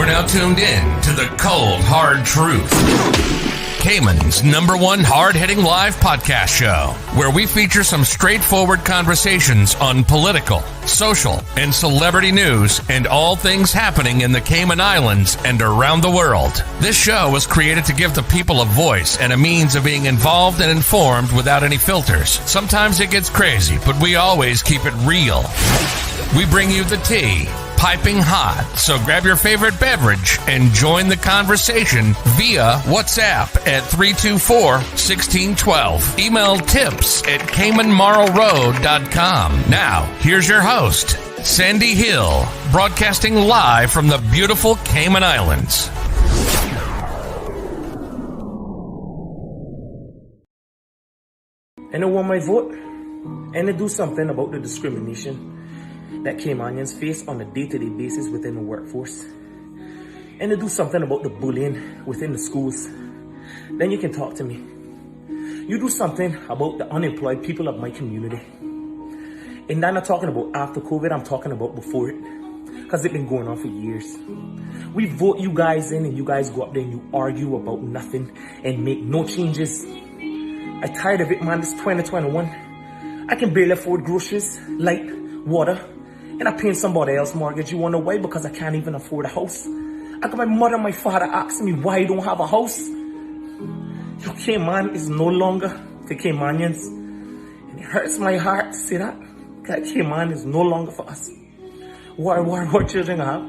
You're now tuned in to the Cold Hard Truth, Cayman's #1 hard-hitting live podcast show, where we feature some straightforward conversations on political, social, and celebrity news and all things happening in the Cayman Islands and around the world. This show was created to give the people a voice and a means of being involved and informed without any filters. Sometimes it gets crazy, but we always keep it real. We bring you the tea, piping hot, so grab your favorite beverage and join the conversation via WhatsApp at 324-1612. Email tips at CaymanMarlRoad.com. Now, here's your host, Sandy Hill, broadcasting live from the beautiful Cayman Islands. And I want my vote, and to do something about the discrimination that Caymanians face on a day-to-day basis within the workforce, and to do something about the bullying within the schools, then you can talk to me. You do something about the unemployed people of my community. And I'm not talking about after COVID, I'm talking about before it, because it's been going on for years. We vote you guys in, and you guys go up there and you argue about nothing and make no changes. I'm tired of it, man. It's 2021. I can barely afford groceries, light, water, and I'm paying somebody else's mortgage. You wanna know why? Because I can't even afford a house. I got my mother and my father asking me why I don't have a house. Your Cayman is no longer for Caymanians. And it hurts my heart to say that. That Cayman is no longer for us. What children have?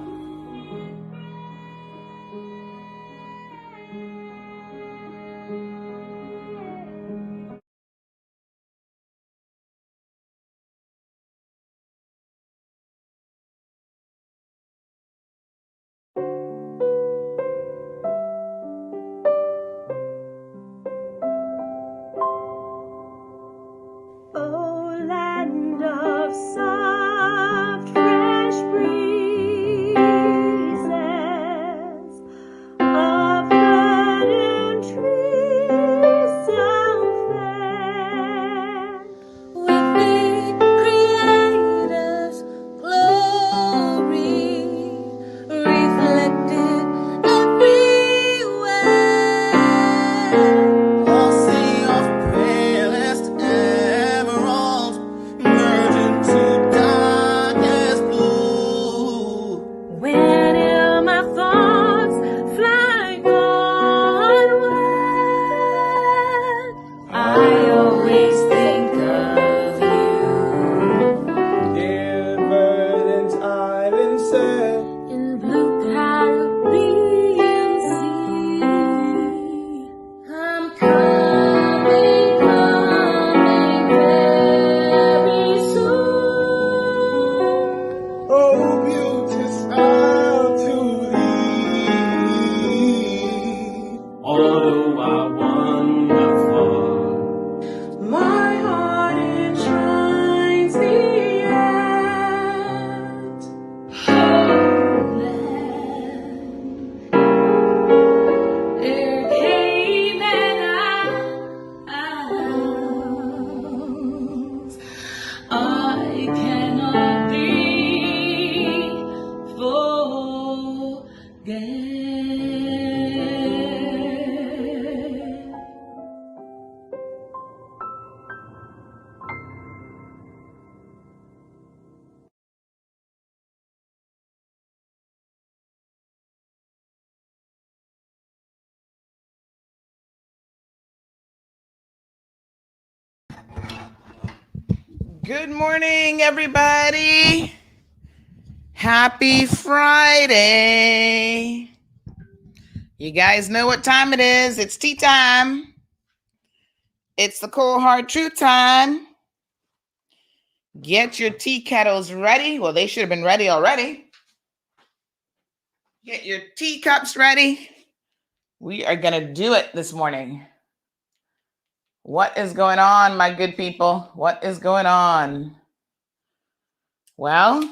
Good morning, everybody. Happy Friday. You guys know what time it is. It's tea time. It's the cold hard truth time. Get your tea kettles ready. Well, they should have been ready already. Get your teacups ready. We are going to do it this morning. What is going on, my good people? What is going on? Well,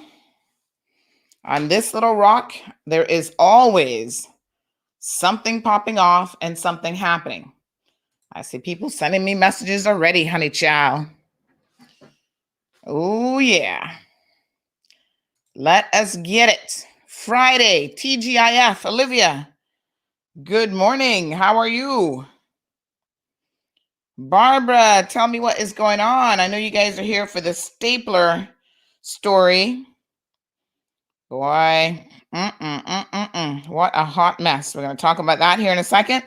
on this little rock, there is always something popping off and something happening. I see people sending me messages already, honey child. Oh, yeah. Let us get it Friday, TGIF, Olivia. Good morning. How are you? Barbara, tell me what is going on. I know you guys are here for the stapler story. Boy, what a hot mess. We're going to talk about that here in a second.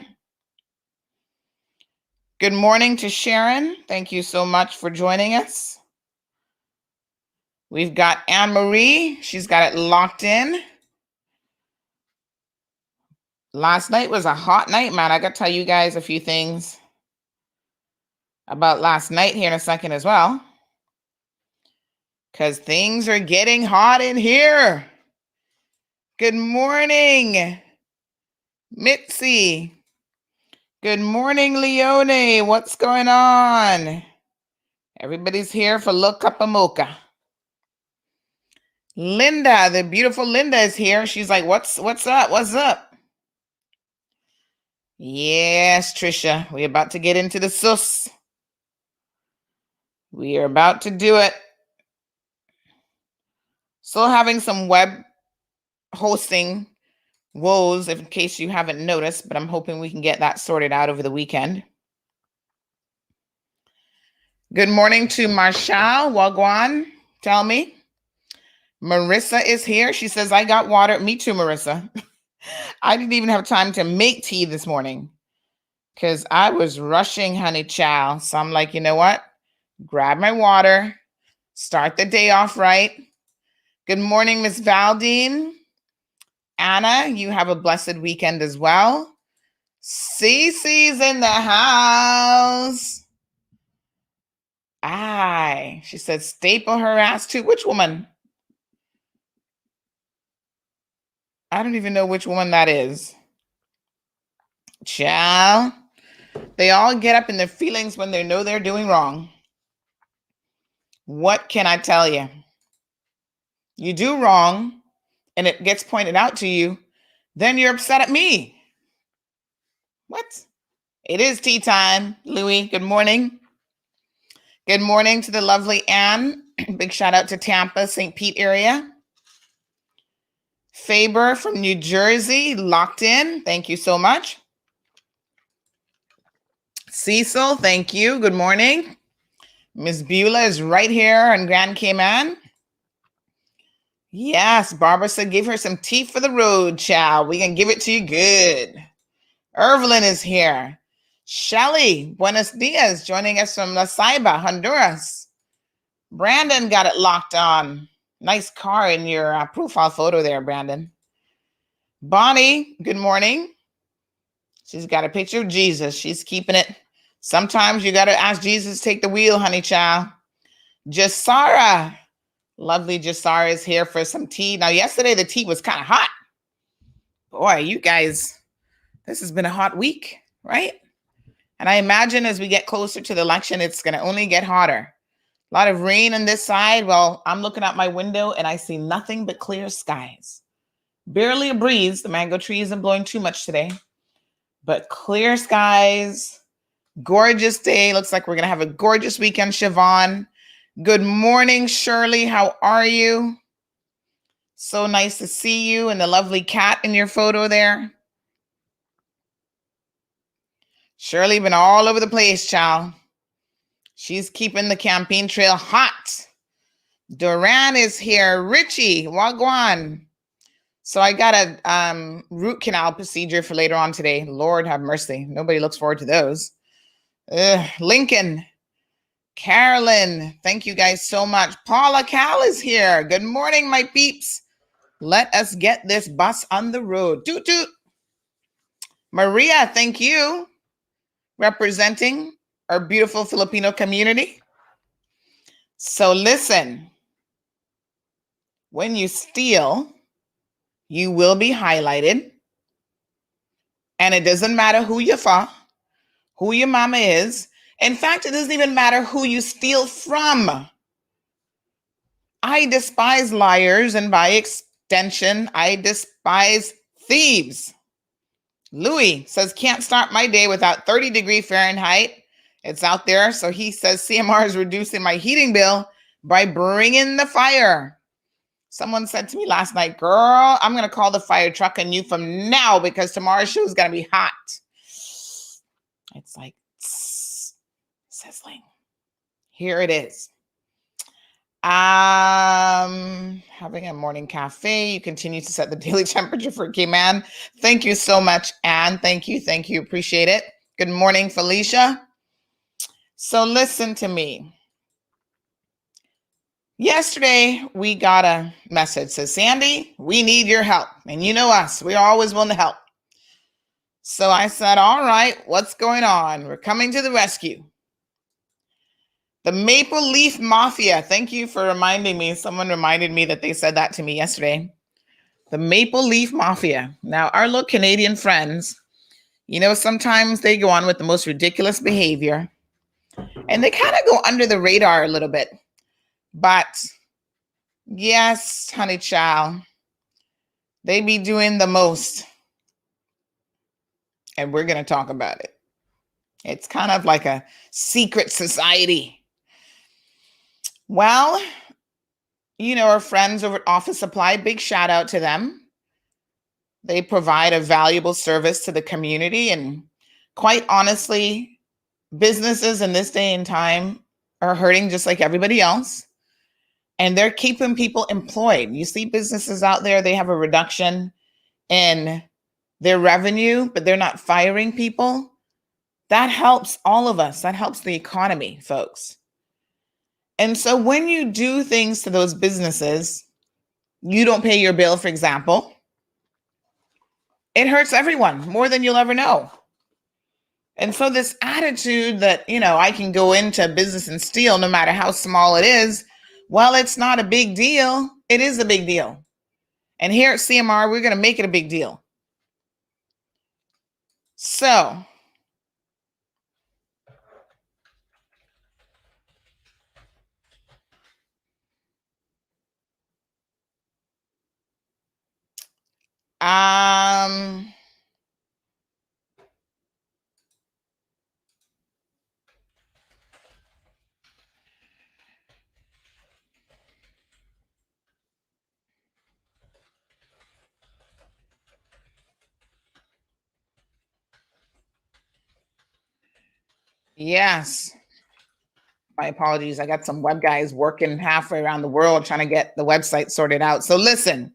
Good morning to Sharon. Thank you so much for joining us. We've got Anne-Marie. She's got it locked in. Last night was a hot night, man. I got to tell you guys a few things about last night here in a second as well, because things are getting hot in here. Good morning, Mitzi. Good morning, Leone. What's going on? Everybody's here for Look Up a Mocha. Linda, the beautiful Linda is here. She's like, what's up? What's up? Yes, Trisha, we're about to get into the sauce. We are about to do it. Still having some web hosting woes, in case you haven't noticed, but I'm hoping we can get that sorted out over the weekend. Good morning to Marshall. Wagwan, tell me. Marissa is here. She says, I got water. Me too, Marissa. I didn't even have time to make tea this morning because I was rushing, honey chow. So I'm like, you know what? Grab my water. Start the day off right. Good morning, Miss Valdine. Anna, you have a blessed weekend as well. Cece's in the house. Aye. She said, staple her ass too. Which woman? I don't even know which woman that is. Child. They all get up in their feelings when they know they're doing wrong. What can I tell you? You do wrong and it gets pointed out to you, then you're upset at me. What? It is tea time. Louis, good morning. Good morning to the lovely Anne. Big shout out to Tampa, St. Pete area. Faber from New Jersey, locked in. Thank you so much. Cecil, thank you. Good morning. Miss Beulah is right here on Grand Cayman. Yes, Barbara said give her some tea for the road, child. We can give it to you good. Evelyn is here. Shelly, buenos dias, joining us from La Ceiba, Honduras. Brandon got it locked on. Nice car in your profile photo there, Brandon. Bonnie, good morning. She's got a picture of Jesus. She's keeping it. Sometimes you got to ask Jesus to take the wheel, honey child. Jasara, lovely Jasara is here for some tea. Now, yesterday the tea was kind of hot. Boy, you guys, this has been a hot week, right? And I imagine as we get closer to the election, it's going to only get hotter. A lot of rain on this side. Well, I'm looking out my window and I see nothing but clear skies. Barely a breeze. The mango tree isn't blowing too much today, but clear skies. Gorgeous day. Looks like we're going to have a gorgeous weekend, Siobhan. Good morning, Shirley. How are you? So nice to see you and the lovely cat in your photo there. Shirley been all over the place, child. She's keeping the campaign trail hot. Duran is here. Richie, Wagwan. So I got a root canal procedure for later on today. Lord have mercy. Nobody looks forward to those. Lincoln. Carolyn. Thank you guys so much. Paula Cal is here. Good morning, my peeps. Let us get this bus on the road. Toot toot. Maria, thank you. Representing our beautiful Filipino community. So listen, when you steal, you will be highlighted. And it doesn't matter who you're for, who your mama is. In fact, it doesn't even matter who you steal from. I despise liars, and by extension, I despise thieves. Louis says, can't start my day without 30-degree Fahrenheit. It's out there. So he says CMR is reducing my heating bill by bringing the fire. Someone said to me last night, girl, I'm going to call the fire truck on you from now because tomorrow's show is going to be hot. It's like sizzling. Here it is. Having a morning cafe. You continue to set the daily temperature for Cayman. Thank you so much, Anne. Thank you. Appreciate it. Good morning, Felicia. So listen to me. Yesterday, we got a message. Says, Sandy, we need your help. And you know us. We're always willing to help. So I said, all right, what's going on? We're coming to the rescue. The Maple Leaf Mafia. Thank you for reminding me. Someone reminded me that they said that to me yesterday. The Maple Leaf Mafia. Now, our little Canadian friends, you know, sometimes they go on with the most ridiculous behavior. And they kind of go under the radar a little bit. But yes, honey child, they be doing the most. And we're going to talk about it. It's kind of like a secret society. Well, you know, our friends over at Office Supply, big shout out to them. They provide a valuable service to the community. And quite honestly, businesses in this day and time are hurting just like everybody else. And they're keeping people employed. You see businesses out there, they have a reduction in their revenue, but they're not firing people. That helps all of us. That helps the economy, folks. And so when you do things to those businesses, you don't pay your bill, for example, it hurts everyone more than you'll ever know. And so this attitude that, you know, I can go into business and steal no matter how small it is, well, it's not a big deal. It is a big deal. And here at CMR, we're going to make it a big deal. So yes. My apologies. I got some web guys working halfway around the world trying to get the website sorted out. So listen,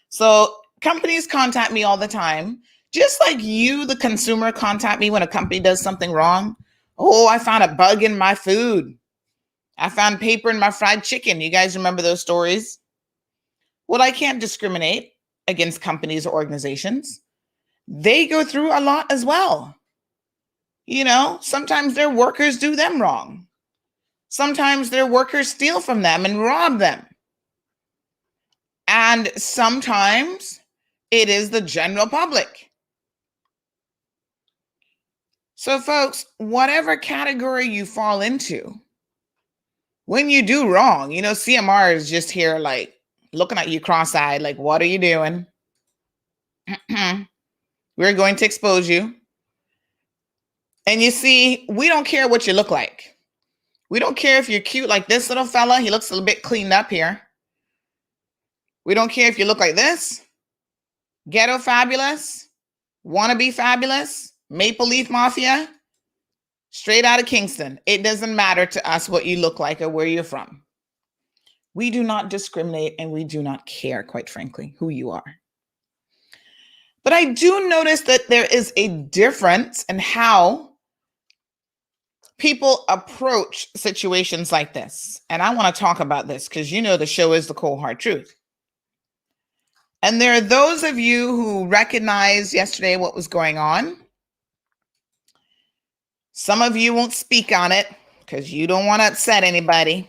so companies contact me all the time, just like you, the consumer, contact me when a company does something wrong. Oh, I found a bug in my food. I found paper in my fried chicken. You guys remember those stories? Well, I can't discriminate against companies or organizations. They go through a lot as well. You know, sometimes their workers do them wrong. Sometimes their workers steal from them and rob them. And sometimes it is the general public. So folks, whatever category you fall into, when you do wrong, you know, CMR is just here like looking at you cross-eyed, like, what are you doing? We're going to expose you. And you see, we don't care what you look like. We don't care if you're cute like this little fella. He looks a little bit cleaned up here. We don't care if you look like this. Ghetto fabulous. Wannabe fabulous. Maple Leaf Mafia. Straight out of Kingston. It doesn't matter to us what you look like or where you're from. We do not discriminate and we do not care, quite frankly, who you are. But I do notice that there is a difference in how people approach situations like this. And I want to talk about this because you know the show is the cold hard truth. And there are those of you who recognized yesterday what was going on. Some of you won't speak on it because you don't want to upset anybody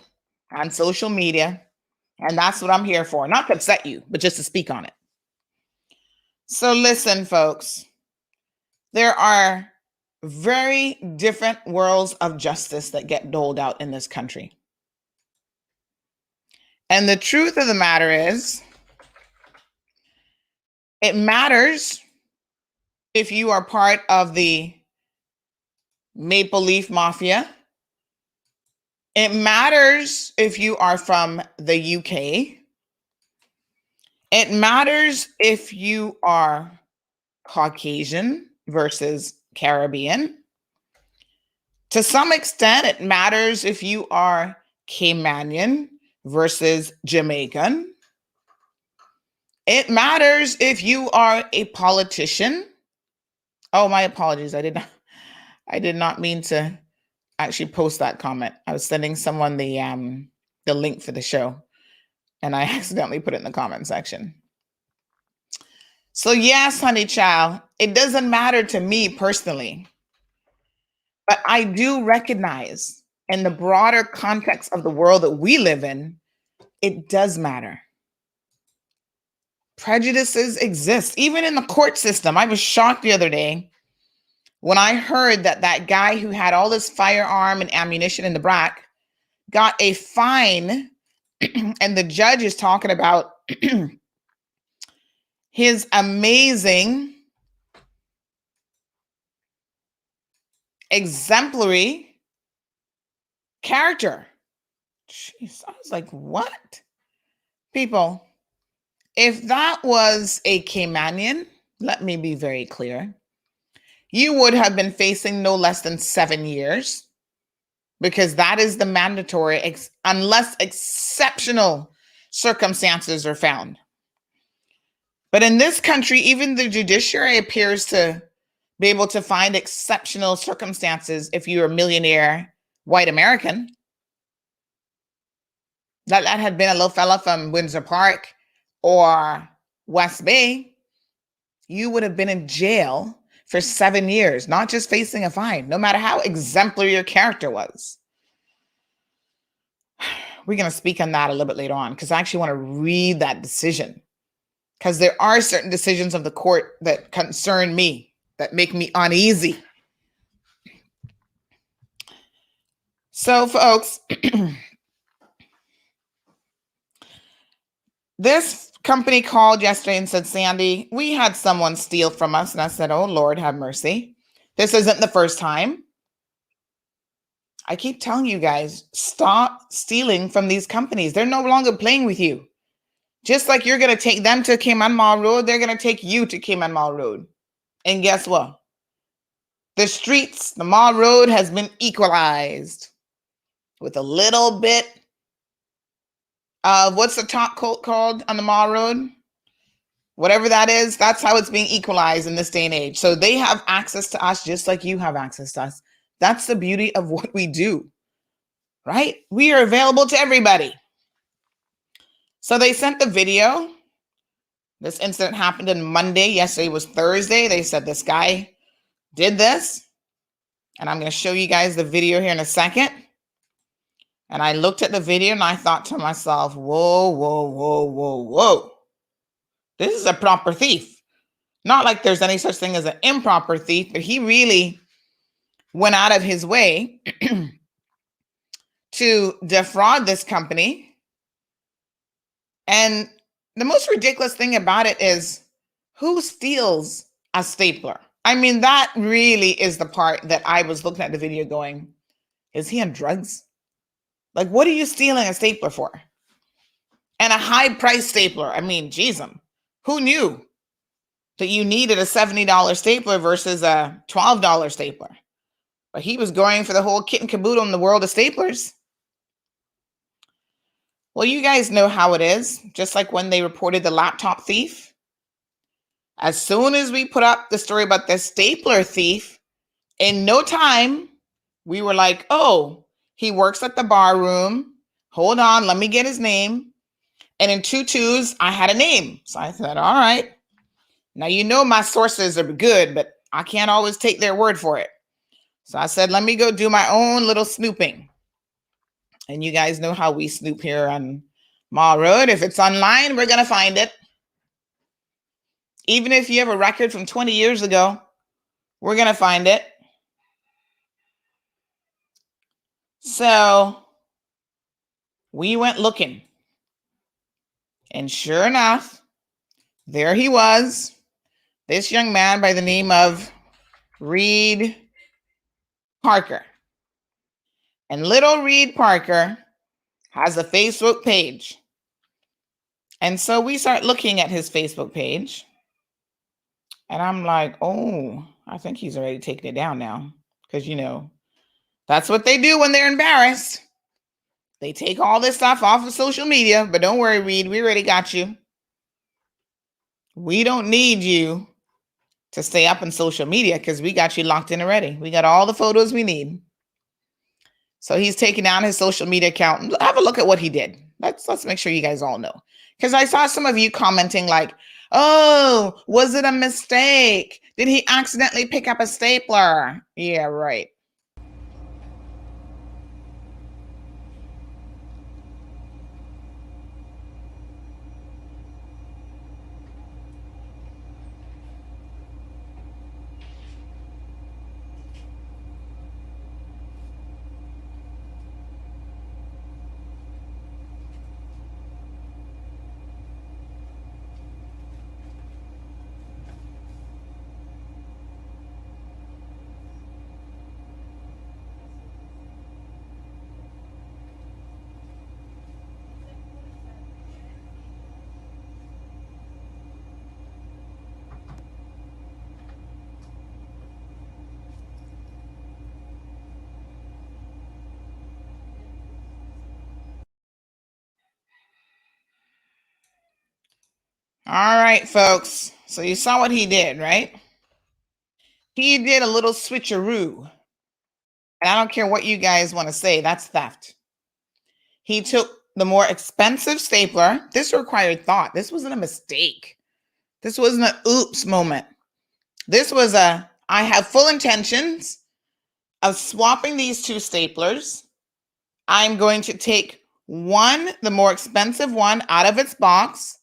on social media. And that's what I'm here for. Not to upset you, but just to speak on it. So listen, folks, there are very different worlds of justice that get doled out in this country. And the truth of the matter is, it matters if you are part of the Maple Leaf Mafia. It matters if you are from the UK. It matters if you are Caucasian versus Caribbean. To some extent, it matters if you are Caymanian versus Jamaican. It matters if you are a politician. Oh, my apologies. I did not mean to actually post that comment. I was sending someone the link for the show, and I accidentally put it in the comment section. So yes, honey child, it doesn't matter to me personally, but I do recognize in the broader context of the world that we live in, it does matter. Prejudices exist, even in the court system. I was shocked the other day when I heard that that guy who had all this firearm and ammunition in the back got a fine, and the judge is talking about his amazing, exemplary character. Jeez, I was like, what? People, if that was a Caymanian, let me be very clear, you would have been facing no less than 7 years, because that is the mandatory, unless exceptional circumstances are found. But in this country, even the judiciary appears to be able to find exceptional circumstances if you're a millionaire white American. That had been a little fella from Windsor Park or West Bay, you would have been in jail for 7 years, not just facing a fine, no matter how exemplary your character was. We're going to speak on that a little bit later on, because I actually want to read that decision, because there are certain decisions of the court that concern me, that make me uneasy. So, folks, this company called yesterday and said, Sandy, we had someone steal from us. And I said, oh, Lord, have mercy. This isn't the first time. I keep telling you guys, stop stealing from these companies. They're no longer playing with you. Just like you're going to take them to Cayman Mall Road, they're going to take you to Cayman Mall Road. And guess what? The streets, the Mall Road has been equalized with a little bit of, what's the top coat called on the Mall Road? Whatever that is, that's how it's being equalized in this day and age. So they have access to us just like you have access to us. That's the beauty of what we do, right? We are available to everybody. So they sent the video. This incident happened on Monday. Yesterday was Thursday. They said this guy did this. And I'm going to show you guys the video here in a second. And I looked at the video and I thought to myself, whoa, whoa, whoa, whoa, whoa. This is a proper thief. Not like there's any such thing as an improper thief, but he really went out of his way to defraud this company. And the most ridiculous thing about it is, who steals a stapler? I mean, that really is the part that I was looking at the video going, is he on drugs? Like, what are you stealing a stapler for? And a high price stapler. I mean, geez, who knew that you needed a $70 stapler versus a $12 stapler? But he was going for the whole kit and caboodle in the world of staplers. Well, you guys know how it is. Just like when they reported the laptop thief. As soon as we put up the story about the stapler thief, in no time, we were like, oh, he works at the bar room. Hold on, let me get his name. And in 2 twos, I had a name. So I said, all right. Now, you know my sources are good, but I can't always take their word for it. So I said, let me go do my own little snooping. And you guys know how we snoop here on Mall Road. If it's online, we're going to find it. Even if you have a record from 20 years ago, we're going to find it. So we went looking. And sure enough, there he was. This young man by the name of Reed Parker. And little Reed Parker has a Facebook page. And so we start looking at his Facebook page. And I'm like, oh, I think he's already taken it down now. Because, that's what they do when they're embarrassed. They take all this stuff off of social media. But don't worry, Reed, we already got you. We don't need you to stay up in social media because we got you locked in already. We got all the photos we need. So he's taking down his social media account. Have a look at what he did. Let's make sure you guys all know. Because I saw some of you commenting like, oh, was it a mistake? Did he accidentally pick up a stapler? Yeah, right. All right, folks. So you saw what he did, right? He did a little switcheroo. And I don't care what you guys want to say, that's theft. He took the more expensive stapler. This required thought. This wasn't a mistake. This wasn't an oops moment. This was I have full intentions of swapping these two staplers. I'm going to take the more expensive one out of its box,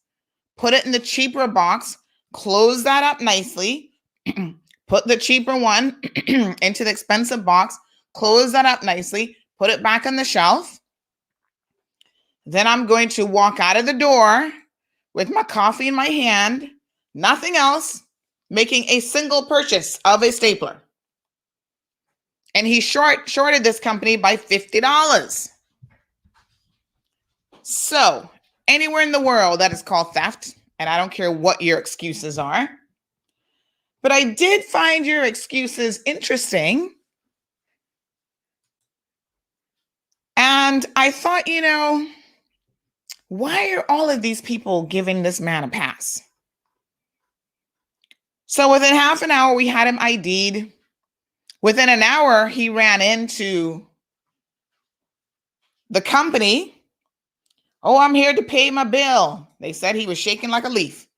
put it in the cheaper box, close that up nicely, put the cheaper one into the expensive box, close that up nicely, put it back on the shelf. Then I'm going to walk out of the door with my coffee in my hand, nothing else, making a single purchase of a stapler. And he shorted this company by $50. So anywhere in the world that is called theft, and I don't care what your excuses are, but I did find your excuses interesting. And I thought, why are all of these people giving this man a pass? So within half an hour, we had him ID'd. Within an hour, he ran into the company. Oh, I'm here to pay my bill. They said he was shaking like a leaf.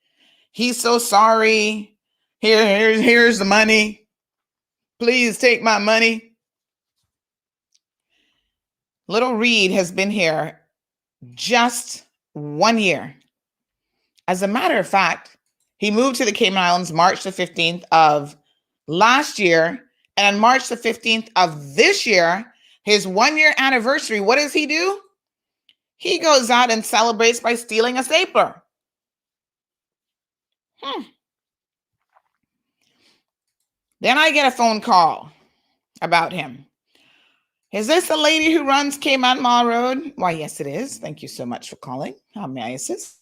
He's so sorry. Here's the money. Please take my money. Little Reed has been here just 1 year. As a matter of fact, he moved to the Cayman Islands March the 15th of last year. And on March the 15th of this year, his 1 year anniversary, what does he do? He goes out and celebrates by stealing a stapler. Then I get a phone call about him. Is this the lady who runs Cayman Mall Road? Why, yes, it is. Thank you so much for calling. How may I assist?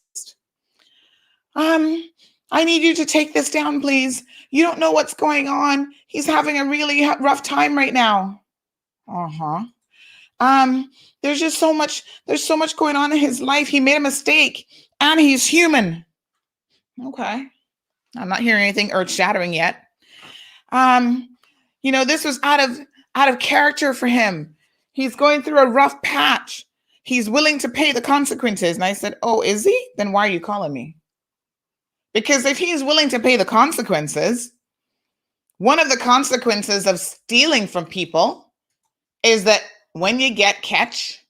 I need you to take this down, please. You don't know what's going on. He's having a really rough time right now. There's just so much going on in his life. He made a mistake and he's human. Okay. I'm not hearing anything earth-shattering yet. This was out of character for him. He's going through a rough patch. He's willing to pay the consequences. And I said, oh, is he? Then why are you calling me? Because if he's willing to pay the consequences, one of the consequences of stealing from people is that when you get catch,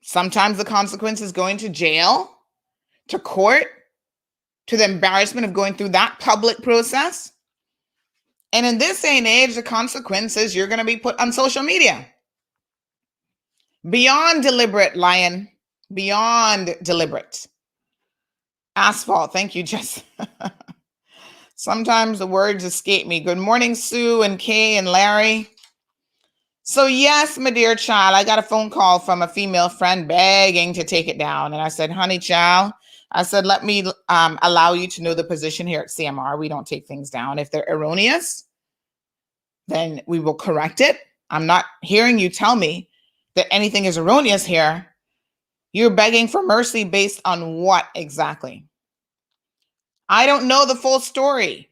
sometimes the consequence is going to jail, to court, to the embarrassment of going through that public process. And in this day and age, the consequence is you're going to be put on social media. Beyond deliberate, Lion. Beyond deliberate. Asphalt. Thank you, Jess. Sometimes the words escape me. Good morning, Sue and Kay and Larry. So yes, my dear child, I got a phone call from a female friend begging to take it down. And I said, honey, child, I said, let me allow you to know the position here at CMR. We don't take things down. If they're erroneous, then we will correct it. I'm not hearing you tell me that anything is erroneous here. You're begging for mercy based on what exactly? I don't know the full story.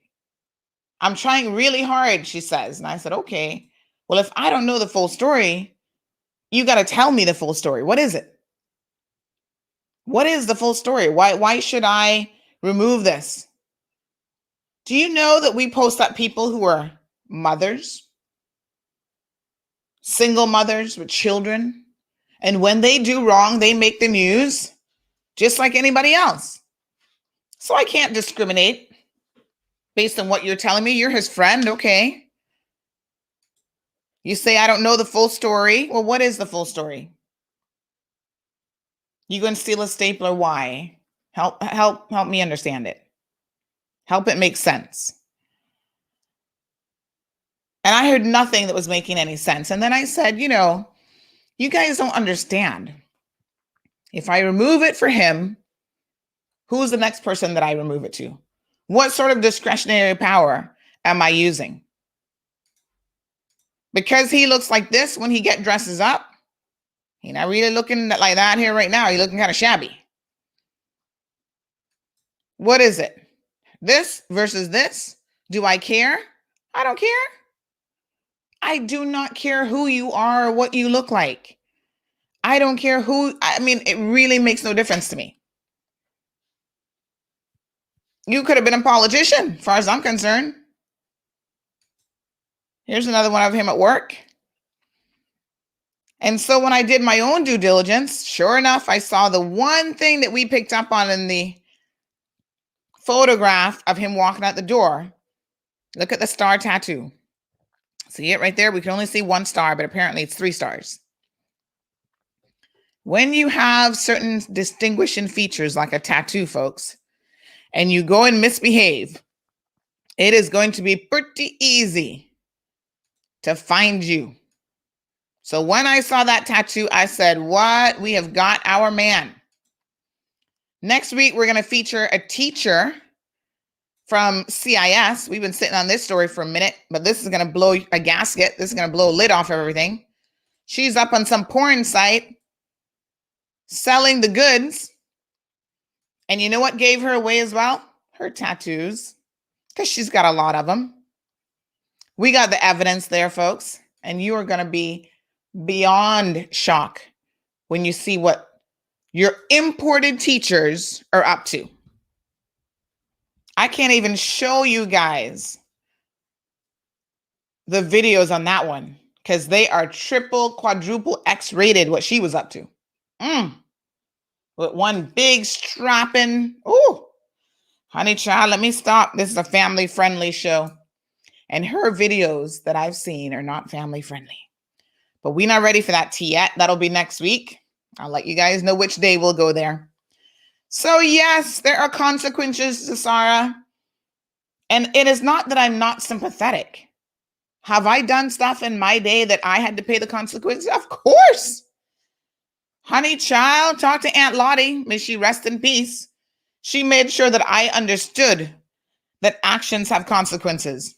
I'm trying really hard, she says. And I said, okay, well, if I don't know the full story, you got to tell me the full story. What is it? What is the full story? Why should I remove this? Do you know that we post up people who are mothers, single mothers with children, and when they do wrong, they make the news just like anybody else. So I can't discriminate based on what you're telling me. You're his friend, okay? You say I don't know the full story. Well, what is the full story? You going to steal a stapler? Why? Help me understand it. Help it make sense. And I heard nothing that was making any sense. And then I said, you guys don't understand. If I remove it for him, who's the next person that I remove it to? What sort of discretionary power am I using? Because he looks like this when he dresses up. He's not really looking like that here right now. He's looking kind of shabby. What is it? This versus this? Do I care? I don't care. I do not care who you are or what you look like. I don't care it really makes no difference to me. You could have been a politician, as far as I'm concerned. Here's another one of him at work. And so when I did my own due diligence, sure enough, I saw the one thing that we picked up on in the photograph of him walking out the door. Look at the star tattoo. See it right there? We can only see one star, but apparently it's 3 stars. When you have certain distinguishing features like a tattoo, folks, and you go and misbehave, it is going to be pretty easy to find you. So when I saw that tattoo, I said, what? We have got our man. Next week, we're going to feature a teacher from CIS. We've been sitting on this story for a minute, but this is going to blow a gasket. This is going to blow a lid off everything. She's up on some porn site selling the goods. And you know what gave her away as well? Her tattoos, because she's got a lot of them. We got the evidence there, folks, and you are going to be beyond shock when you see what your imported teachers are up to. I can't even show you guys the videos on that one because they are triple, quadruple X-rated what she was up to. With one big strapping. Ooh, honey child, let me stop. This is a family-friendly show. And her videos that I've seen are not family-friendly. But we're not ready for that tea yet. That'll be next week. I'll let you guys know which day we'll go there. So yes, there are consequences to Sarah. And it is not that I'm not sympathetic. Have I done stuff in my day that I had to pay the consequences? Of course. Honey child, talk to Aunt Lottie. May she rest in peace. She made sure that I understood that actions have consequences.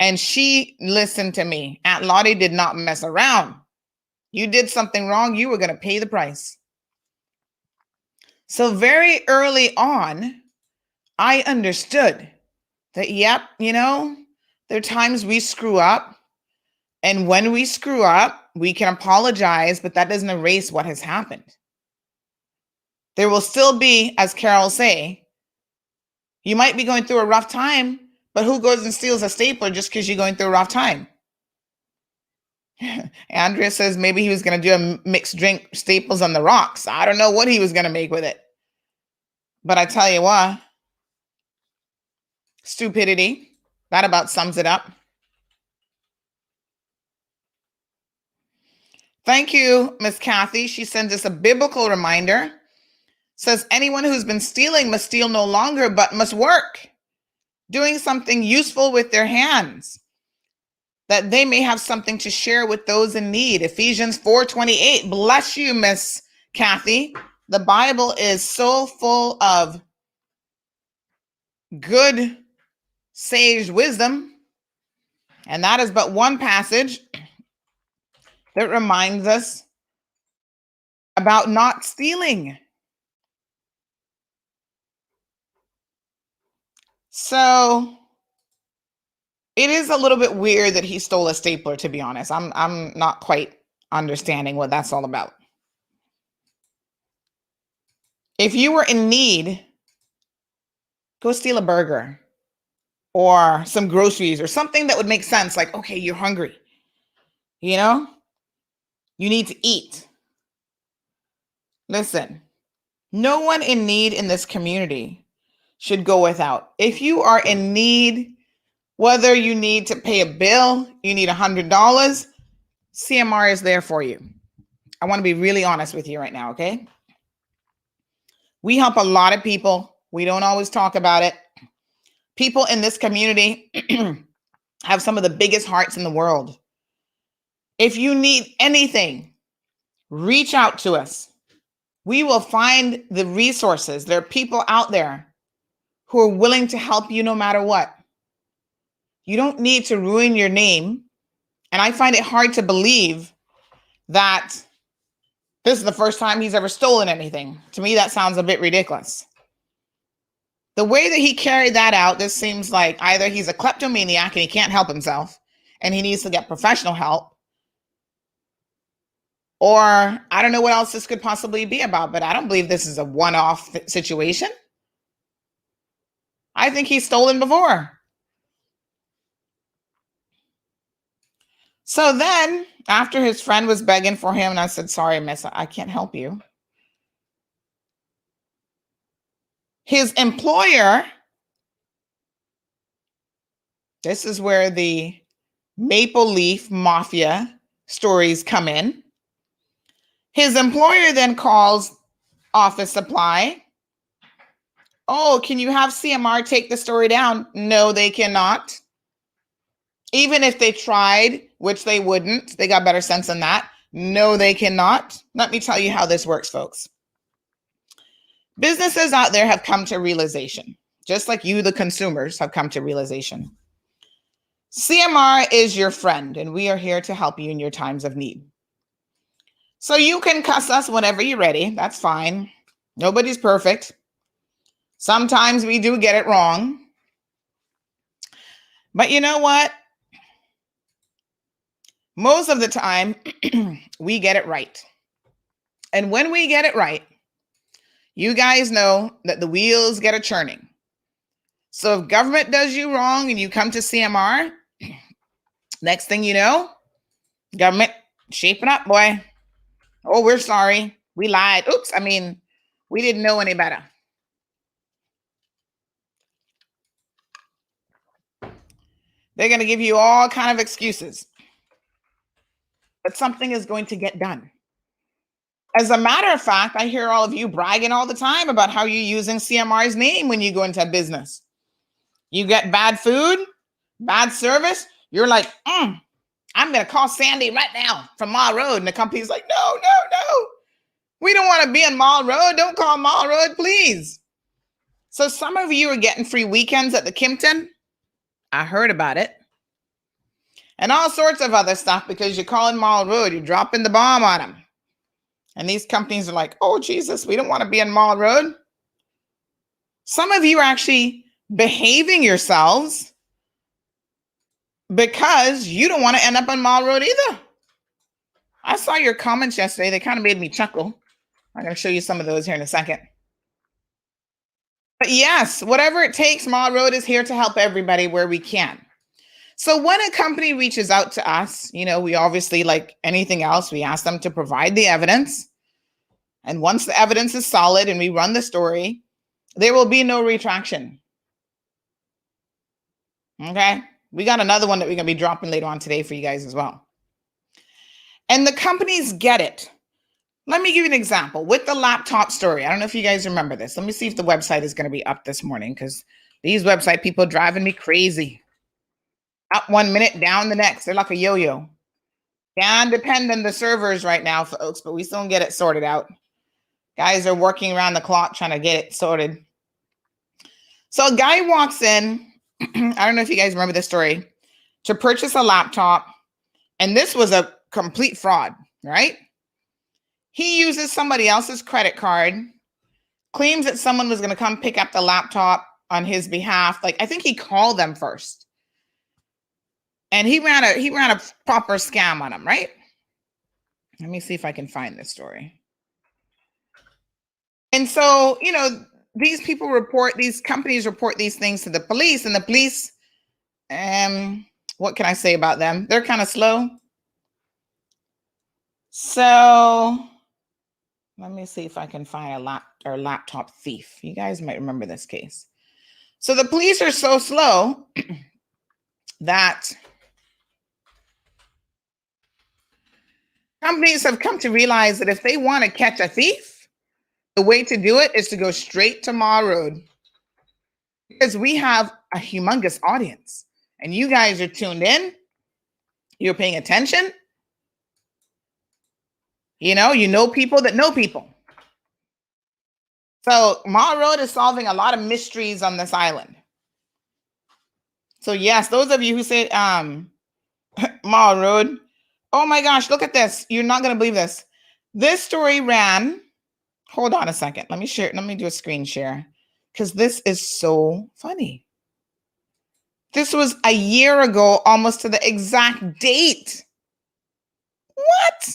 And she listened to me. Aunt Lottie did not mess around. You did something wrong, you were going to pay the price. So very early on, I understood that, yep, there are times we screw up. And when we screw up, we can apologize, but that doesn't erase what has happened. There will still be, as Carol say, you might be going through a rough time, but who goes and steals a stapler just because you're going through a rough time? Andrea says maybe he was going to do a mixed drink staples on the rocks. I don't know what he was going to make with it. But I tell you what, stupidity, that about sums it up. Thank you, Miss Kathy. She sends us a biblical reminder. Says anyone who's been stealing must steal no longer, but must work, doing something useful with their hands. that they may have something to share with those in need. Ephesians 4:28. Bless you, Miss Kathy. The Bible is so full of good, sage wisdom. And that is but one passage that reminds us about not stealing. So it is a little bit weird that he stole a stapler, to be honest. I'm not quite understanding what that's all about. If you were in need, go steal a burger or some groceries or something that would make sense. Like, okay, you're hungry. You know, you need to eat. Listen, no one in need in this community should go without. If you are in need, whether you need to pay a bill, you need $100, CMR is there for you. I want to be really honest with you right now, okay? We help a lot of people. We don't always talk about it. People in this community have some of the biggest hearts in the world. If you need anything, reach out to us. We will find the resources. There are people out there who are willing to help you no matter what. You don't need to ruin your name. And I find it hard to believe that this is the first time he's ever stolen anything. To me, that sounds a bit ridiculous. The way that he carried that out, this seems like either he's a kleptomaniac and he can't help himself and he needs to get professional help, or I don't know what else this could possibly be about, but I don't believe this is a one-off situation. I think he's stolen before. So then, after his friend was begging for him, and I said, sorry, miss, I can't help you. His employer, this is where the Maple Leaf Mafia stories come in. His employer then calls office supply. Oh, can you have CMR take the story down? No, they cannot. Even if they tried, which they wouldn't, they got better sense than that. No, they cannot. Let me tell you how this works, folks. Businesses out there have come to realization, just like you, the consumers, have come to realization. CMR is your friend, and we are here to help you in your times of need. So you can cuss us whenever you're ready. That's fine. Nobody's perfect. Sometimes we do get it wrong. But you know what? Most of the time, we get it right. And when we get it right, you guys know that the wheels get a churning. So if government does you wrong and you come to CMR, next thing you know, government shaping up, boy. Oh, we're sorry. We lied. Oops. We didn't know any better. They're going to give you all kind of excuses. But something is going to get done. As a matter of fact, I hear all of you bragging all the time about how you're using CMR's name when you go into a business. You get bad food, bad service. You're like, I'm going to call Sandy right now from Mall Road. And the company's like, no. We don't want to be on Mall Road. Don't call Mall Road, please. So some of you are getting free weekends at the Kimpton. I heard about it. And all sorts of other stuff because you're calling Mall Road. You're dropping the bomb on them. And these companies are like, oh, Jesus, we don't want to be on Mall Road. Some of you are actually behaving yourselves because you don't want to end up on Mall Road either. I saw your comments yesterday. They kind of made me chuckle. I'm going to show you some of those here in a second. But yes, whatever it takes, Mall Road is here to help everybody where we can. So when a company reaches out to us, we obviously, like anything else, we ask them to provide the evidence. And once the evidence is solid and we run the story, there will be no retraction. Okay? We got another one that we're going to be dropping later on today for you guys as well. And the companies get it. Let me give you an example with the laptop story. I don't know if you guys remember this. Let me see if the website is going to be up this morning because these website people are driving me crazy. Up 1 minute, down the next. They're like a yo-yo. Down depend on the servers right now, folks, but we still get it sorted out. Guys are working around the clock trying to get it sorted. So a guy walks in, I don't know if you guys remember this story, to purchase a laptop, and this was a complete fraud, right? He uses somebody else's credit card, claims that someone was going to come pick up the laptop on his behalf. Like, I think he called them first. And he ran a proper scam on him, right? Let me see if I can find this story. And so, these companies report these things to the police, and the police, what can I say about them? They're kind of slow. So let me see if I can find a laptop thief. You guys might remember this case. So the police are so slow that companies have come to realize that if they want to catch a thief, the way to do it is to go straight to Mall Road, because we have a humongous audience and you guys are tuned in. You're paying attention. You know people that know people. So Mall Road is solving a lot of mysteries on this island. So yes, those of you who say Mall Road, oh my gosh, look at this. You're not going to believe this. This story ran, hold on a second. Let me do a screen share because this is so funny. This was a year ago, almost to the exact date. What?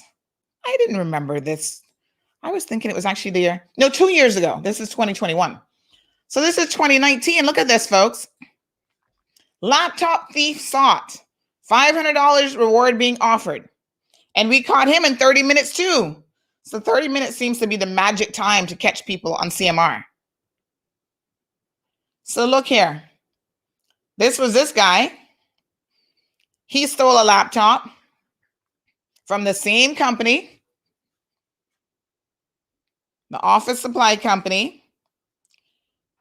I didn't remember this. I was thinking it was actually 2 years ago. This is 2021. So this is 2019. Look at this, folks. Laptop thief sought. $500 reward being offered. And we caught him in 30 minutes too. So 30 minutes seems to be the magic time to catch people on CMR. So look here. This was this guy. He stole a laptop from the same company, the office supply company.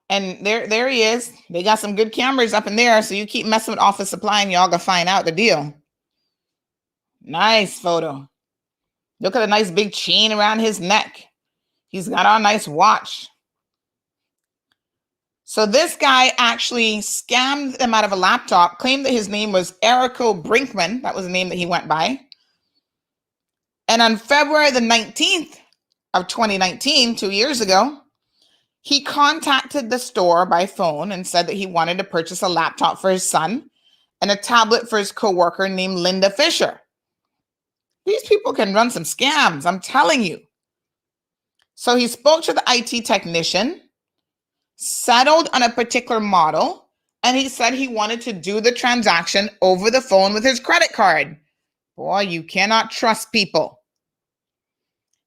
And there he is. They got some good cameras up in there. So you keep messing with office supply and y'all gonna find out the deal. Nice photo. Look at a nice big chain around his neck. He's got on a nice watch. So this guy actually scammed them out of a laptop, claimed that his name was Erico Brinkman. That was the name that he went by. And on February the 19th of 2019, 2 years ago, he contacted the store by phone and said that he wanted to purchase a laptop for his son and a tablet for his coworker named Linda Fisher. These people can run some scams, I'm telling you. So he spoke to the IT technician, settled on a particular model, and he said he wanted to do the transaction over the phone with his credit card. Boy, you cannot trust people.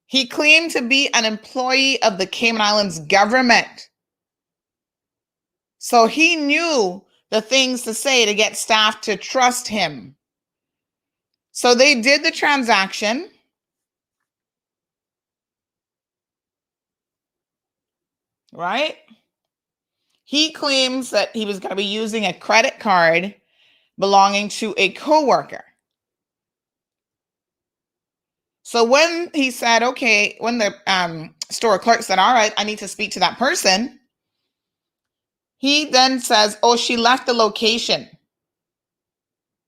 He claimed to be an employee of the Cayman Islands government. So he knew the things to say to get staff to trust him. So they did the transaction. Right? He claims that he was going to be using a credit card belonging to a coworker. So when he said, okay, when the store clerk said, all right, I need to speak to that person, he then says, oh, she left the location,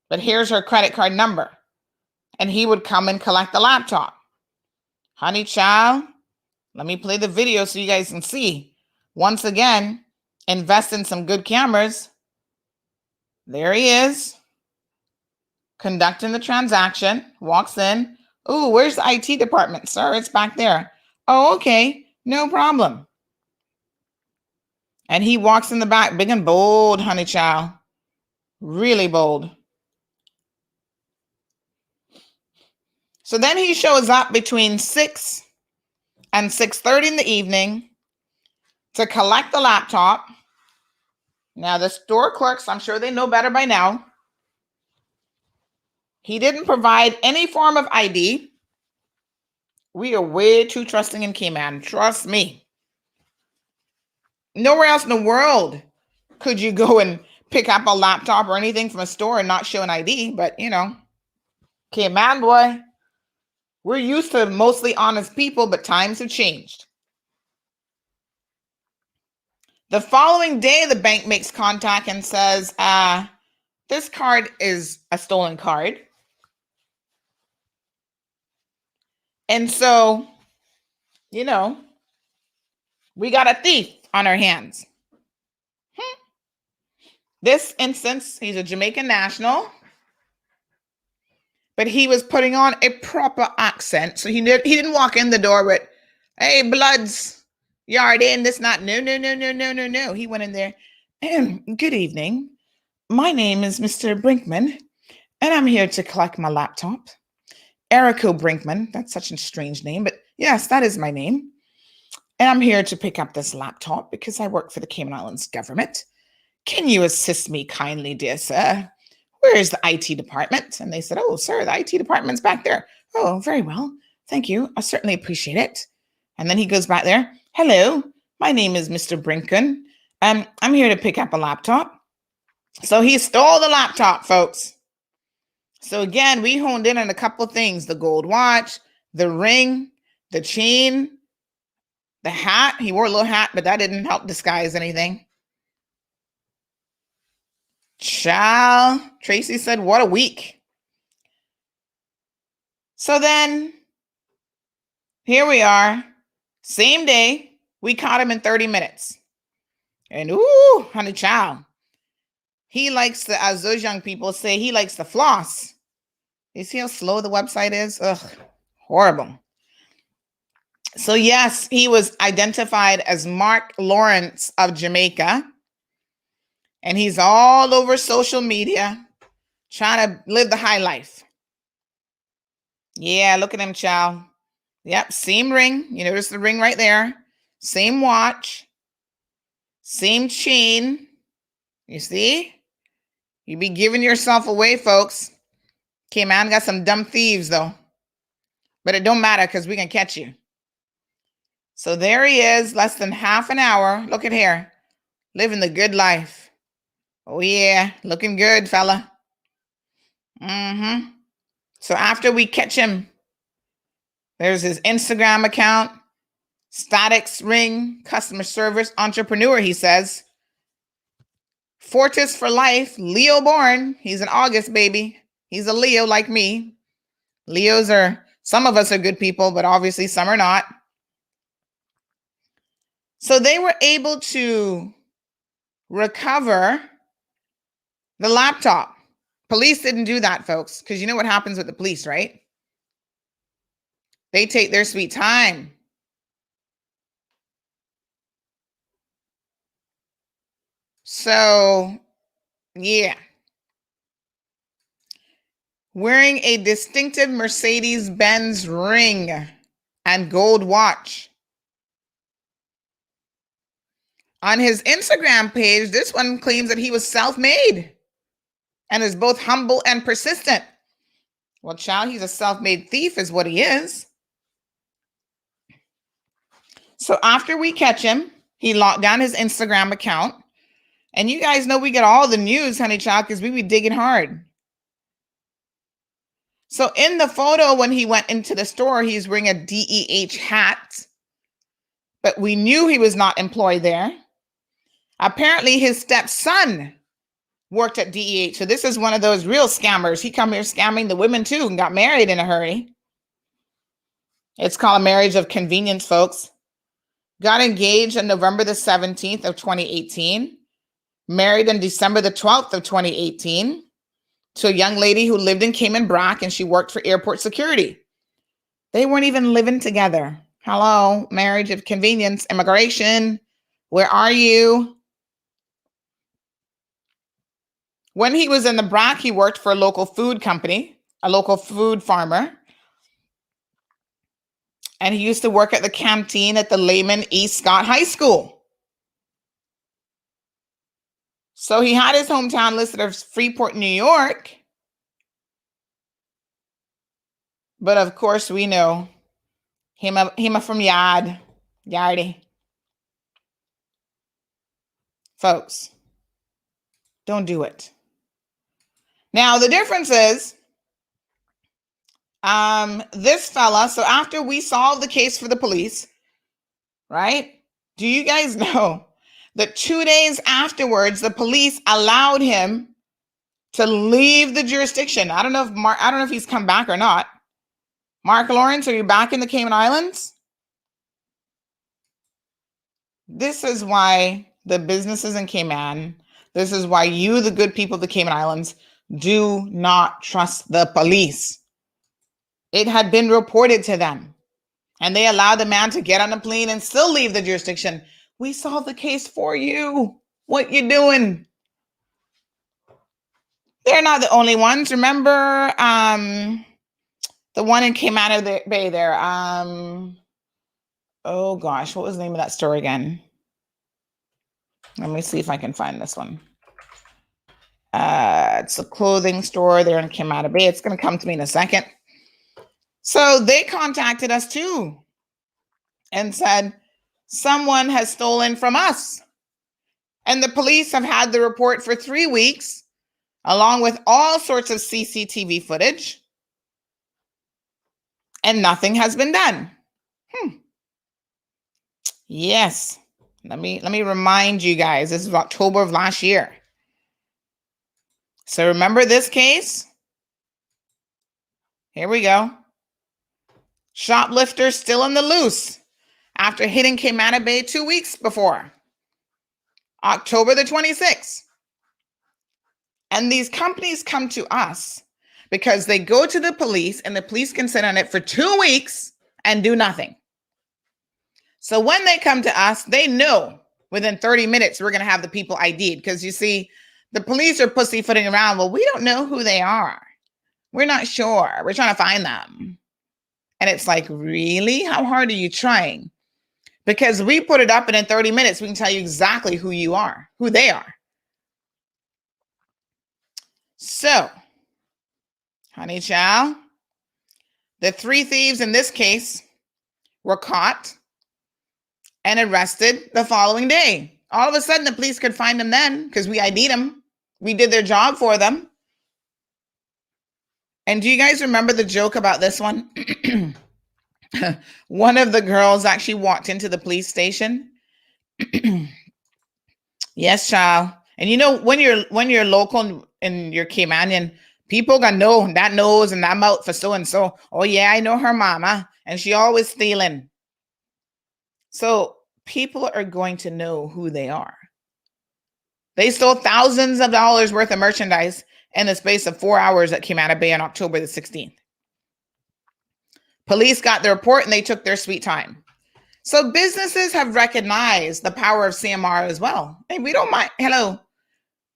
but here's her credit card number. And he would come and collect the laptop. Honey child, let me play the video so you guys can see. Once again, invest in some good cameras. There he is, conducting the transaction, walks in. Oh, where's the IT department, sir? It's back there. Oh, okay, no problem. And he walks in the back, big and bold, honey child. Really bold. So then he shows up between 6 and 6:30 in the evening to collect the laptop. Now, the store clerks, I'm sure they know better by now. He didn't provide any form of ID. We are way too trusting in Cayman. Trust me. Nowhere else in the world could you go and pick up a laptop or anything from a store and not show an ID, but okay, man, boy, we're used to mostly honest people, but times have changed. The following day, the bank makes contact and says, this card is a stolen card. And so, we got a thief on our hands. This instance, he's a Jamaican national, but he was putting on a proper accent. So he didn't walk in the door with, hey, bloods, yard in, this not, no. He went in there, good evening. My name is Mr. Brinkman, and I'm here to collect my laptop. Erico Brinkman, that's such a strange name, but yes, that is my name. And I'm here to pick up this laptop because I work for the Cayman Islands government. Can you assist me kindly, dear sir? Where is the IT department? And they said, oh, sir, the IT department's back there. Oh, very well. Thank you. I certainly appreciate it. And then he goes back there. Hello, my name is Mr. Brinkman. I'm here to pick up a laptop. So he stole the laptop, folks. So again, we honed in on a couple things: the gold watch, the ring, the chain, the hat. He wore a little hat, but that didn't help disguise anything. Child, Tracy said, what a week. So then, here we are. Same day, we caught him in 30 minutes. And ooh, honey child. He likes to, as those young people say, he likes to floss. You see how slow the website is? Ugh, horrible. So yes, he was identified as Mark Lawrence of Jamaica. And he's all over social media trying to live the high life. Yeah, look at him, child. Yep, same ring. You notice the ring right there. Same watch. Same chain. You see? You be giving yourself away, folks. Okay, man, got some dumb thieves, though. But it don't matter because we can catch you. So there he is, less than half an hour. Look at here. Living the good life. Oh, yeah. Looking good, fella. So after we catch him, there's his Instagram account. Statics ring. Customer service entrepreneur, he says. Fortis for life. Leo born. He's an August baby. He's a Leo like me. Leos are, some of us are good people, but obviously some are not. So they were able to recover the laptop. Police didn't do that, folks, because you know what happens with the police, right? They take their sweet time. So, yeah. Wearing a distinctive Mercedes-Benz ring and gold watch. On his Instagram page, this one claims that he was self-made and is both humble and persistent. Well, child, he's a self-made thief is what he is. So after we catch him, he locked down his Instagram account. And you guys know we get all the news, honey child, because we be digging hard. So in the photo, when he went into the store, he's wearing a DEH hat. But we knew he was not employed there. Apparently, his stepson worked at DEH. So this is one of those real scammers. He come here scamming the women too and got married in a hurry. It's called a marriage of convenience, folks. Got engaged on November the 17th of 2018. Married on December the 12th of 2018 to a young lady who lived in Cayman Brac and she worked for airport security. They weren't even living together. Hello, marriage of convenience, immigration. Where are you? When he was in the Brac, he worked for a local food company, a local food farmer. And he used to work at the canteen at the Layman East Scott High School. So he had his hometown listed as Freeport, New York. But of course, we know him from Yardy. Folks, Don't do it. Now, the difference is, this fella, so after we solved the case for the police, right? Do you guys know that 2 days afterwards, the police allowed him to leave the jurisdiction? I don't know if he's come back or not. Mark Lawrence, are you back in the Cayman Islands? This is why the businesses in Cayman, this is why you, the good people of the Cayman Islands, do not trust the police. It had been reported to them, and they allowed the man to get on a plane and still leave the jurisdiction. We solved the case for you. What you doing? They're not the only ones. Remember the one in Cayman Bay there? Oh gosh, what was the name of that store again? Let me see if I can find this one. It's a clothing store there in Cayman Bay. It's going to come to me in a second. So they contacted us too and said, someone has stolen from us. And the police have had the report for 3 weeks, along with all sorts of CCTV footage, and nothing has been done. Yes. Let me remind you guys, this is October of last year. So remember this case? Here we go. Shoplifter still on the loose after hitting Cayman Bay 2 weeks before, October the 26th. And these companies come to us because they go to the police and the police can sit on it for 2 weeks and do nothing. So when they come to us, they know within 30 minutes we're going to have the people ID'd, because you see, the police are pussyfooting around. Well, we don't know who they are. We're not sure. We're trying to find them. And it's like, really? How hard are you trying? Because we put it up and in 30 minutes, we can tell you exactly who you are, who they are. So, honey child, the 3 thieves in this case were caught and arrested the following day. All of a sudden, the police could find them then because we ID'd them. We did their job for them. And do you guys remember the joke about this one? One of the girls actually walked into the police station. Yes, child. And you know, when you're local and you're Caymanian, people gonna know that nose and that mouth for so and so. Oh yeah, I know her mama, and she always stealing. So people are going to know who they are. They stole thousands of dollars worth of merchandise in the space of 4 hours at Cayman Bay on October the 16th. Police got the report and they took their sweet time. So businesses have recognized the power of CMR as well. Hey, we don't mind. Hello.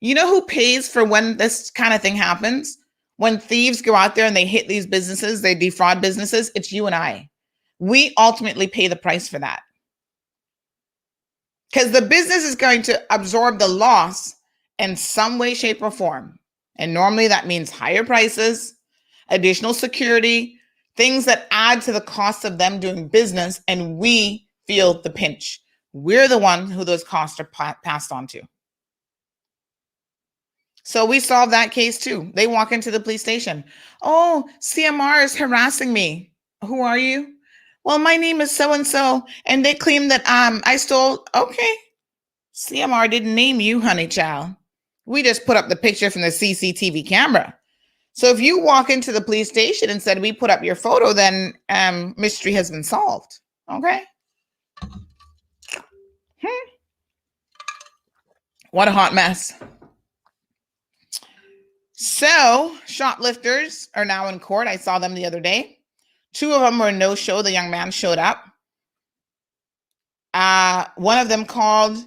You know who pays for when this kind of thing happens? When thieves go out there and they hit these businesses, they defraud businesses, it's you and I. We ultimately pay the price for that. Because the business is going to absorb the loss in some way, shape, or form. And normally that means higher prices, additional security, things that add to the cost of them doing business, and we feel the pinch. We're the one who those costs are passed on to. So we solved that case too. They walk into the police station. Oh, CMR is harassing me. Who are you? Well, my name is so-and-so, and they claim that I stole. Okay. CMR didn't name you, honey child. We just put up the picture from the CCTV camera. So if you walk into the police station and said, we put up your photo, then mystery has been solved. Okay. What a hot mess. So shoplifters are now in court. I saw them the other day. 2 of them were no show. The young man showed up. One of them called.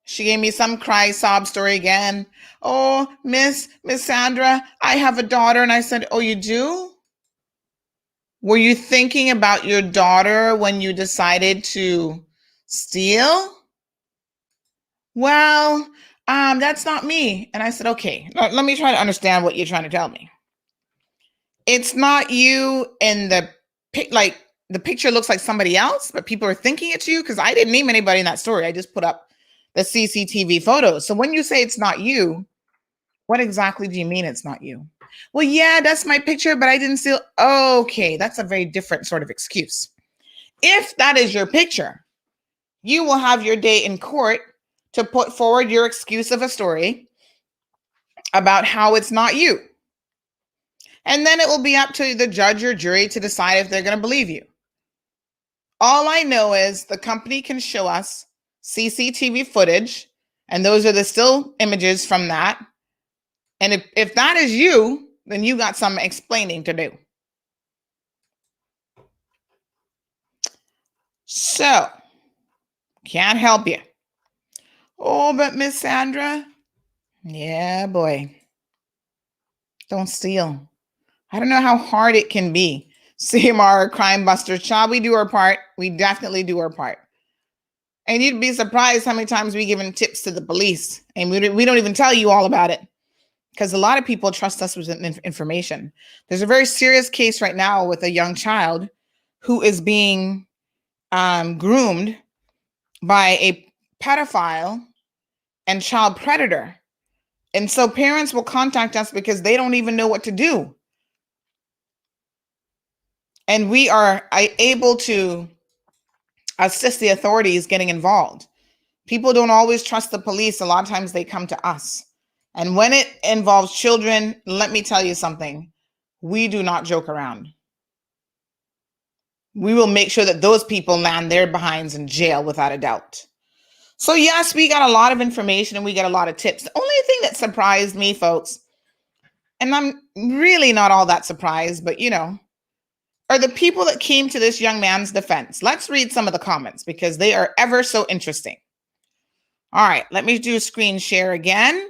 She gave me some cry sob story again. Oh, Miss Sandra, I have a daughter. And I said, oh, you do? Were you thinking about your daughter when you decided to steal? Well, that's not me. And I said, okay, let me try to understand what you're trying to tell me. It's not you in the the picture looks like somebody else, but people are thinking it's you, because I didn't name anybody in that story. I just put up the CCTV photos. So when you say it's not you, What exactly do you mean it's not you? Well, yeah, that's my picture, but I didn't see. Okay, that's a very different sort of excuse. If that is your picture, you will have your day in court to put forward your excuse of a story about how it's not you. And then it will be up to the judge or jury to decide if they're going to believe you. All I know is the company can show us CCTV footage, and those are the still images from that. And if that is you, then you got some explaining to do. So, can't help you. Oh, but Miss Sandra, yeah, boy, don't steal. I don't know how hard it can be. CMR, Crime Busters, child, we do our part. We definitely do our part. And you'd be surprised how many times we given tips to the police, and we don't even tell you all about it, because a lot of people trust us with information. There's a very serious case right now with a young child who is being groomed by a pedophile and child predator. And so parents will contact us because they don't even know what to do. And we are able to assist the authorities getting involved. People don't always trust the police. A lot of times they come to us. And when it involves children, let me tell you something. We do not joke around. We will make sure that those people land their behinds in jail without a doubt. So yes, we got a lot of information and we got a lot of tips. The only thing that surprised me, folks, and I'm really not all that surprised, but are the people that came to this young man's defense. Let's read some of the comments because they are ever so interesting. All right, let me do a screen share again.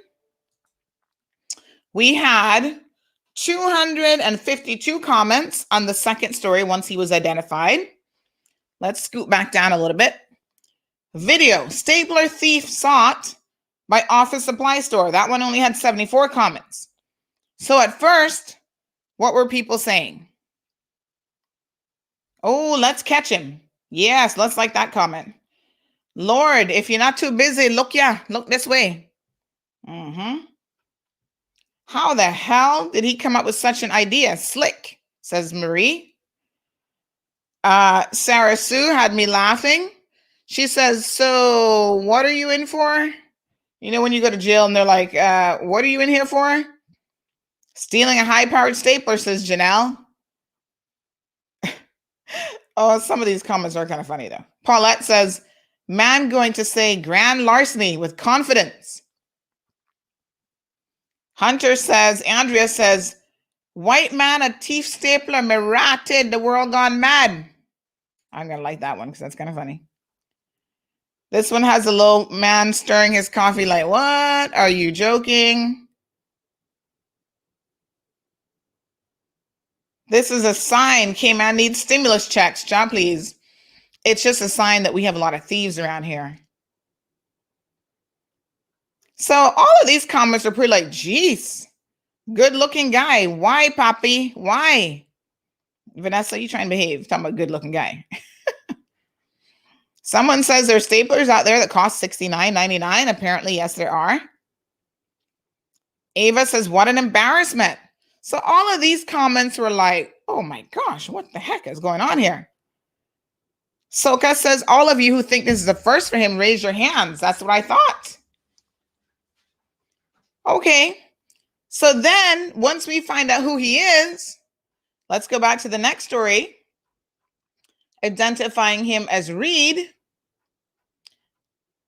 We had 252 comments on the second story once he was identified. Let's scoot back down a little bit. Video, stapler thief sought by office supply store. That one only had 74 comments. So at first, what were people saying? Oh, let's catch him. Yes, let's like that comment. Lord, if you're not too busy, look this way. How the hell did he come up with such an idea? Slick, says Marie. Sarah Sue had me laughing. She says, so what are you in for? When you go to jail and they're like, what are you in here for? Stealing a high-powered stapler, says Janelle. Oh, some of these comments are kind of funny, though. Paulette says, man going to say grand larceny with confidence. Hunter says, Andrea says, white man, a thief stapler, me ratted, the world gone mad. I'm going to like that one because that's kind of funny. This one has a little man stirring his coffee like, what? Are you joking? This is a sign. Cayman needs stimulus checks. Job, please. It's just a sign that we have a lot of thieves around here. So all of these comments are pretty like, geez, good looking guy. Why, Poppy? Why? Vanessa, you try and behave. Talking about good looking guy. Someone says there's staplers out there that cost $69.99. Apparently, yes, there are. Ava says, what an embarrassment. So all of these comments were like, oh my gosh, what the heck is going on here? Soka says, all of you who think this is the first for him, raise your hands. That's what I thought. Okay. So then once we find out who he is, let's go back to the next story. Identifying him as Reed.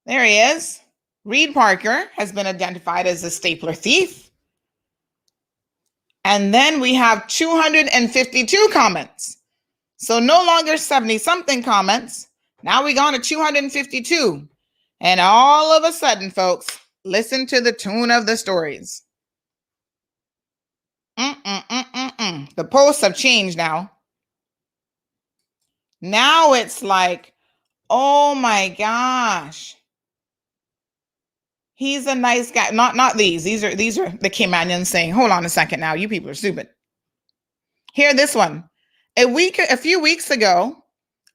There he is. Reed Parker has been identified as a stapler thief. And then we have 252 comments. So no longer 70-something comments. Now we gone to 252. And all of a sudden, folks, listen to the tune of the stories. The posts have changed now. Now it's like, oh my gosh. He's a nice guy. Not these. These are the Caymanians saying, hold on a second now. You people are stupid. Hear this one. A few weeks ago,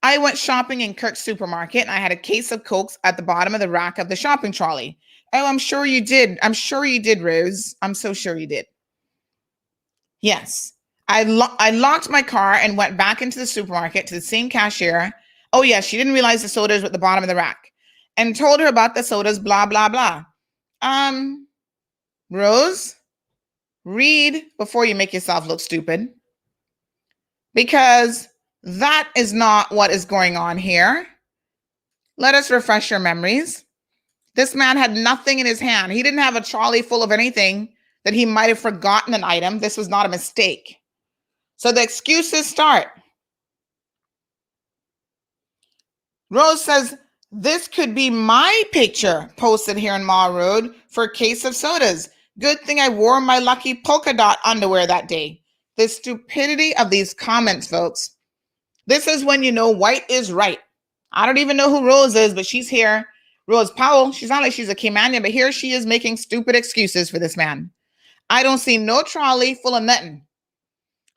I went shopping in Kirk's supermarket and I had a case of Cokes at the bottom of the rack of the shopping trolley. Oh, I'm sure you did. I'm sure you did, Rose. I'm so sure you did. Yes. I locked my car and went back into the supermarket to the same cashier. Oh, yeah, she didn't realize the sodas were at the bottom of the rack and told her about the sodas, blah, blah, blah. Rose, read before you make yourself look stupid, because that is not what is going on here. Let us refresh your memories. This man had nothing in his hand. He didn't have a trolley full of anything that he might have forgotten an item. This was not a mistake. So the excuses start. Rose says, this could be my picture posted here in Mall Road for a case of sodas. Good thing I wore my lucky polka dot underwear that day. The stupidity of these comments, folks. This is when you know white is right. I don't even know who Rose is, but she's here. Rose Powell, she's not like she's a Caymanian, but here she is making stupid excuses for this man. I don't see no trolley full of nothing.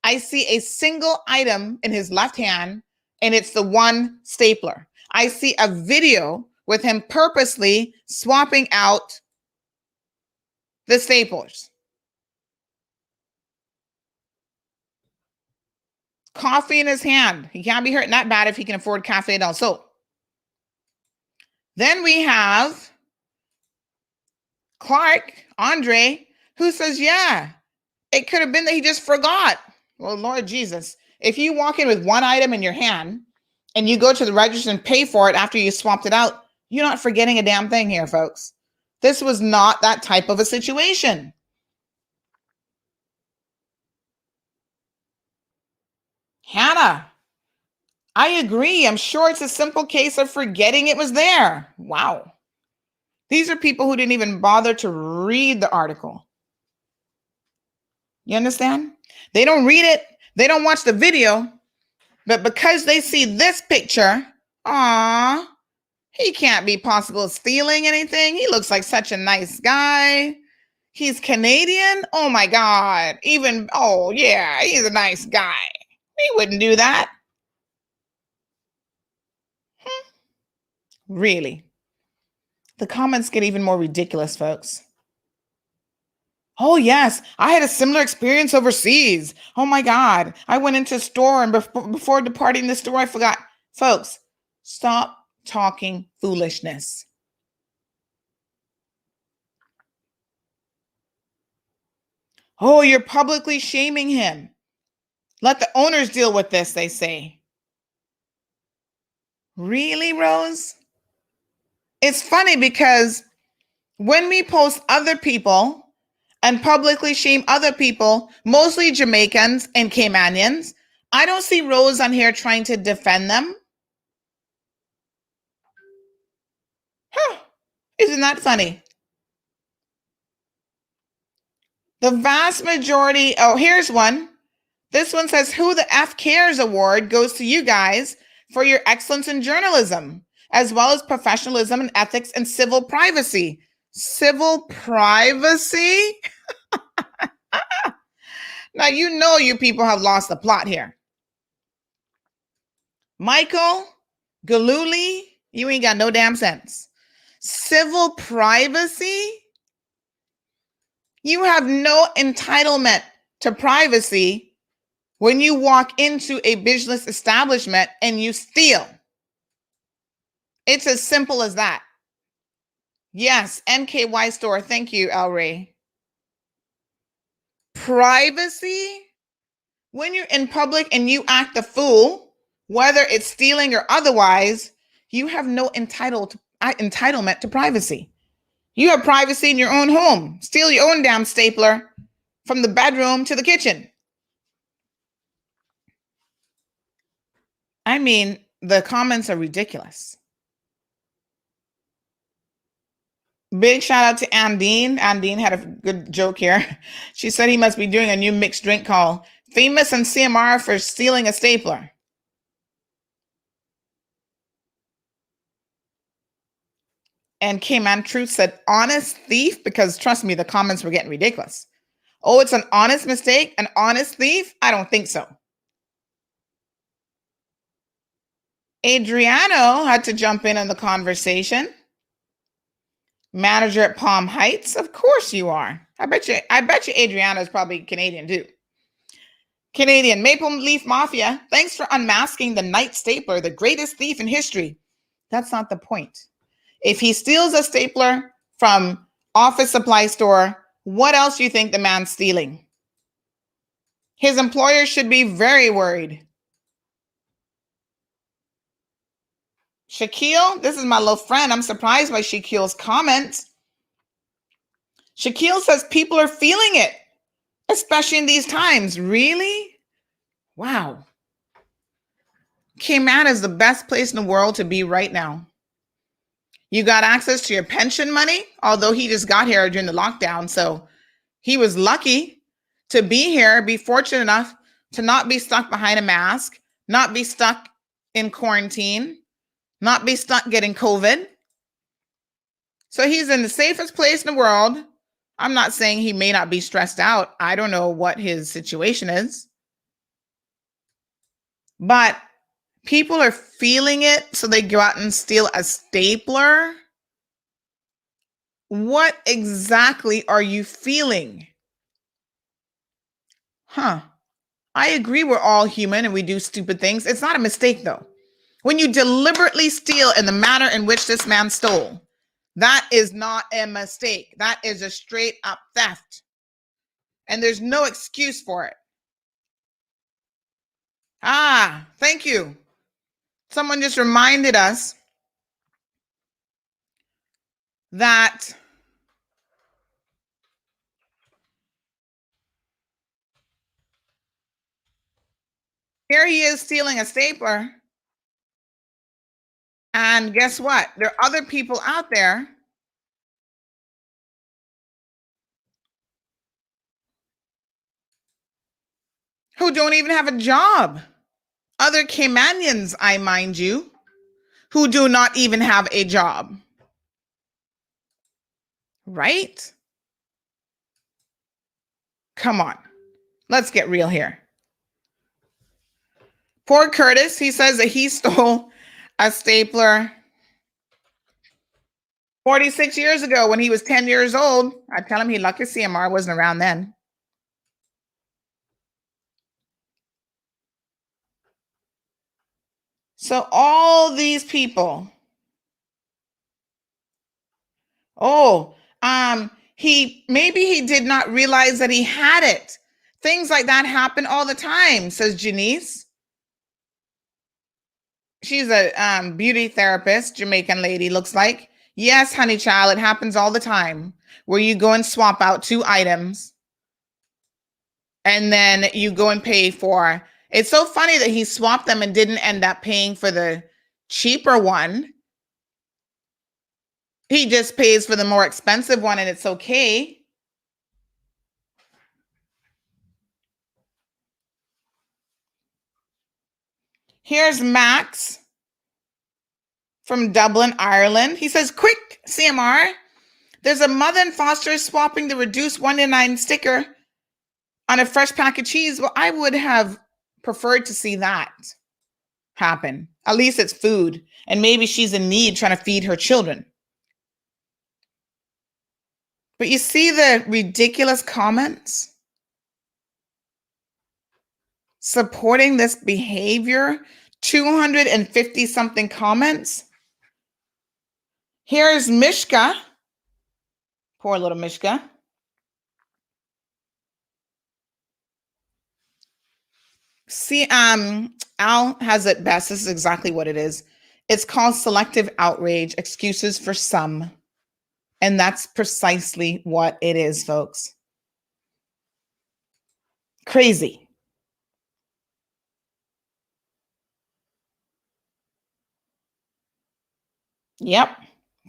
I see a single item in his left hand, and it's the one stapler. I see a video with him purposely swapping out the staplers. Coffee in his hand. He can't be hurting that bad if he can afford cafe del sol. Then we have Andre, who says, yeah, it could have been that he just forgot. Well, Lord Jesus, if you walk in with one item in your hand and you go to the register and pay for it after you swapped it out, you're not forgetting a damn thing here, folks. This was not that type of a situation. Hannah, I agree. I'm sure it's a simple case of forgetting it was there. Wow. These are people who didn't even bother to read the article. You understand? They don't read it. They don't watch the video. But because they see this picture, he can't be possible stealing anything. He looks like such a nice guy. He's Canadian. Oh my God. Oh yeah, he's a nice guy. He wouldn't do that. Really? The comments get even more ridiculous, folks. Oh, yes. I had a similar experience overseas. Oh, my God. I went into a store and before departing the store, I forgot. Folks, stop talking foolishness. Oh, you're publicly shaming him. Let the owners deal with this, they say. Really, Rose? It's funny because when we post other people and publicly shame other people, mostly Jamaicans and Caymanians, I don't see Rose on here trying to defend them. Isn't that funny? The vast majority, here's one. This one says, who the F cares award goes to you guys for your excellence in journalism, as well as professionalism and ethics and civil privacy. Civil privacy? Now, you know you people have lost the plot here. Michael Galuli, you ain't got no damn sense. Civil privacy? You have no entitlement to privacy when you walk into a business establishment and you steal. It's as simple as that. Yes, NKY store. Thank you, El Ray. Privacy? When you're in public and you act a fool, whether it's stealing or otherwise, you have no entitlement to privacy. You have privacy in your own home. Steal your own damn stapler from the bedroom to the kitchen. I mean, the comments are ridiculous. Big shout out to Andine. Andine had a good joke here. She said he must be doing a new mixed drink called Famous and CMR for Stealing a Stapler. And Cayman Truth said, honest thief, because trust me, the comments were getting ridiculous. Oh, it's an honest mistake? An honest thief? I don't think so. Adriano had to jump in on the conversation. Manager at Palm Heights? Of course you are. I bet you Adriana is probably Canadian too. Canadian Maple Leaf Mafia. Thanks for unmasking the night stapler, the greatest thief in history. That's not the point. If he steals a stapler from office supply store, what else do you think the man's stealing? His employer should be very worried. Shaquille, this is my little friend. I'm surprised by Shaquille's comments. Shaquille says people are feeling it, especially in these times. Really? Wow. Cayman is the best place in the world to be right now. You got access to your pension money, although he just got here during the lockdown. So he was lucky to be here, be fortunate enough to not be stuck behind a mask, not be stuck in quarantine, not be stuck getting COVID. So he's in the safest place in the world. I'm not saying he may not be stressed out. I don't know what his situation is. But people are feeling it, so they go out and steal a stapler. What exactly are you feeling? I agree we're all human and we do stupid things. It's not a mistake, though. When you deliberately steal in the manner in which this man stole, that is not a mistake. That is a straight up theft. And there's no excuse for it. Thank you. Someone just reminded us that here he is stealing a stapler. And guess what? There are other people out there who don't even have a job. Other Caymanians, I mind you, who do not even have a job. Right? Come on. Let's get real here. Poor Curtis, he says that he stole a stapler 46 years ago when he was 10 years old. I tell him he lucky CMR wasn't around then. So all these people, maybe he did not realize that he had it. Things like that happen all the time, says Janice. She's a beauty therapist, Jamaican lady, looks like. Yes, honey child, it happens all the time where you go and swap out 2 items and then you go and pay for. It's so funny that he swapped them and didn't end up paying for the cheaper one. He just pays for the more expensive one and it's okay. Here's Max from Dublin, Ireland. He says, quick, CMR, there's a mother and foster swapping the reduced 1-9 sticker on a fresh pack of cheese. Well, I would have preferred to see that happen. At least it's food. And maybe she's in need trying to feed her children. But you see the ridiculous comments supporting this behavior? 250 something comments. Here's Mishka. Poor little Mishka. See, Al has it best. This is exactly what it is. It's called selective outrage, excuses for some. And that's precisely what it is, folks. Crazy. Yep.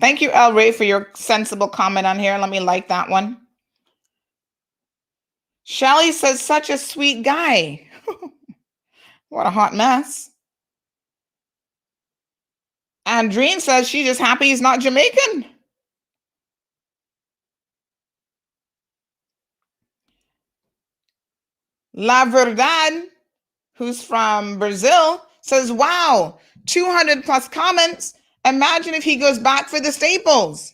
Thank you, El Ray, for your sensible comment on here. Let me like that one. Shelly says, such a sweet guy. What a hot mess. Andreen says she's just happy he's not Jamaican. La Verdad, who's from Brazil, says, wow, 200 plus comments. Imagine if he goes back for the staples.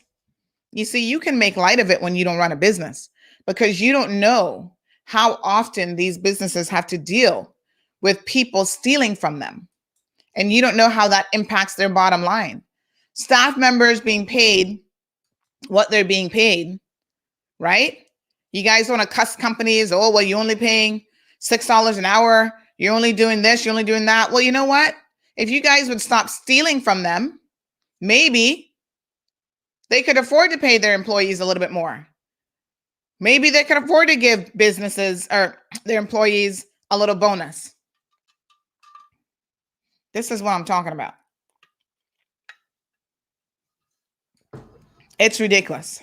You see, you can make light of it when you don't run a business because you don't know how often these businesses have to deal with people stealing from them. And you don't know how that impacts their bottom line. Staff members being paid what they're being paid, right? You guys want to cuss companies. Oh, well, you're only paying $6 an hour. You're only doing this. You're only doing that. Well, you know what? If you guys would stop stealing from them, maybe they could afford to pay their employees a little bit more. Maybe they could afford to give businesses or their employees a little bonus. This is what I'm talking about. It's ridiculous.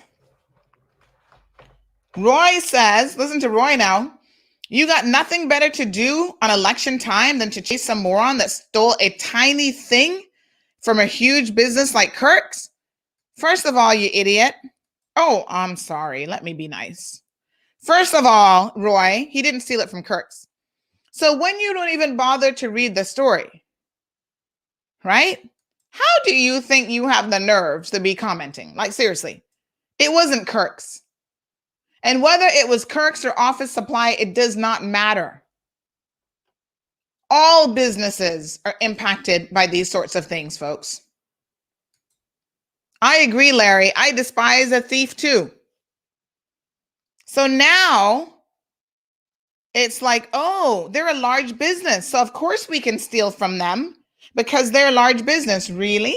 Roy says, listen to Roy now. You got nothing better to do on election time than to chase some moron that stole a tiny thing from a huge business like Kirk's? First of all, you idiot. Oh, I'm sorry. Let me be nice. First of all, Roy, he didn't steal it from Kirk's. So when you don't even bother to read the story, right? How do you think you have the nerves to be commenting? Like, seriously, it wasn't Kirk's. And whether it was Kirk's or Office Supply, it does not matter. All businesses are impacted by these sorts of things, folks. I agree, Larry. I despise a thief too. So now it's like, oh, they're a large business. So of course we can steal from them because they're a large business. Really?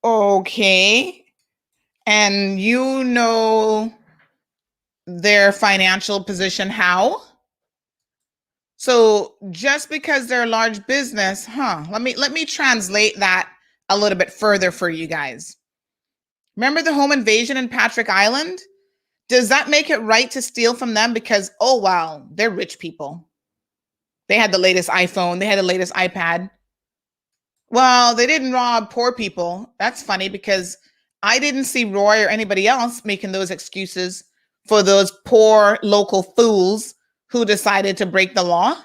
Okay. And you know their financial position how? So just because they're a large business, let me translate that a little bit further for you guys. Remember the home invasion in Patrick Island? Does that make it right to steal from them because, oh, wow, they're rich people. They had the latest iPhone. They had the latest iPad. Well, they didn't rob poor people. That's funny because I didn't see Roy or anybody else making those excuses for those poor local fools who decided to break the law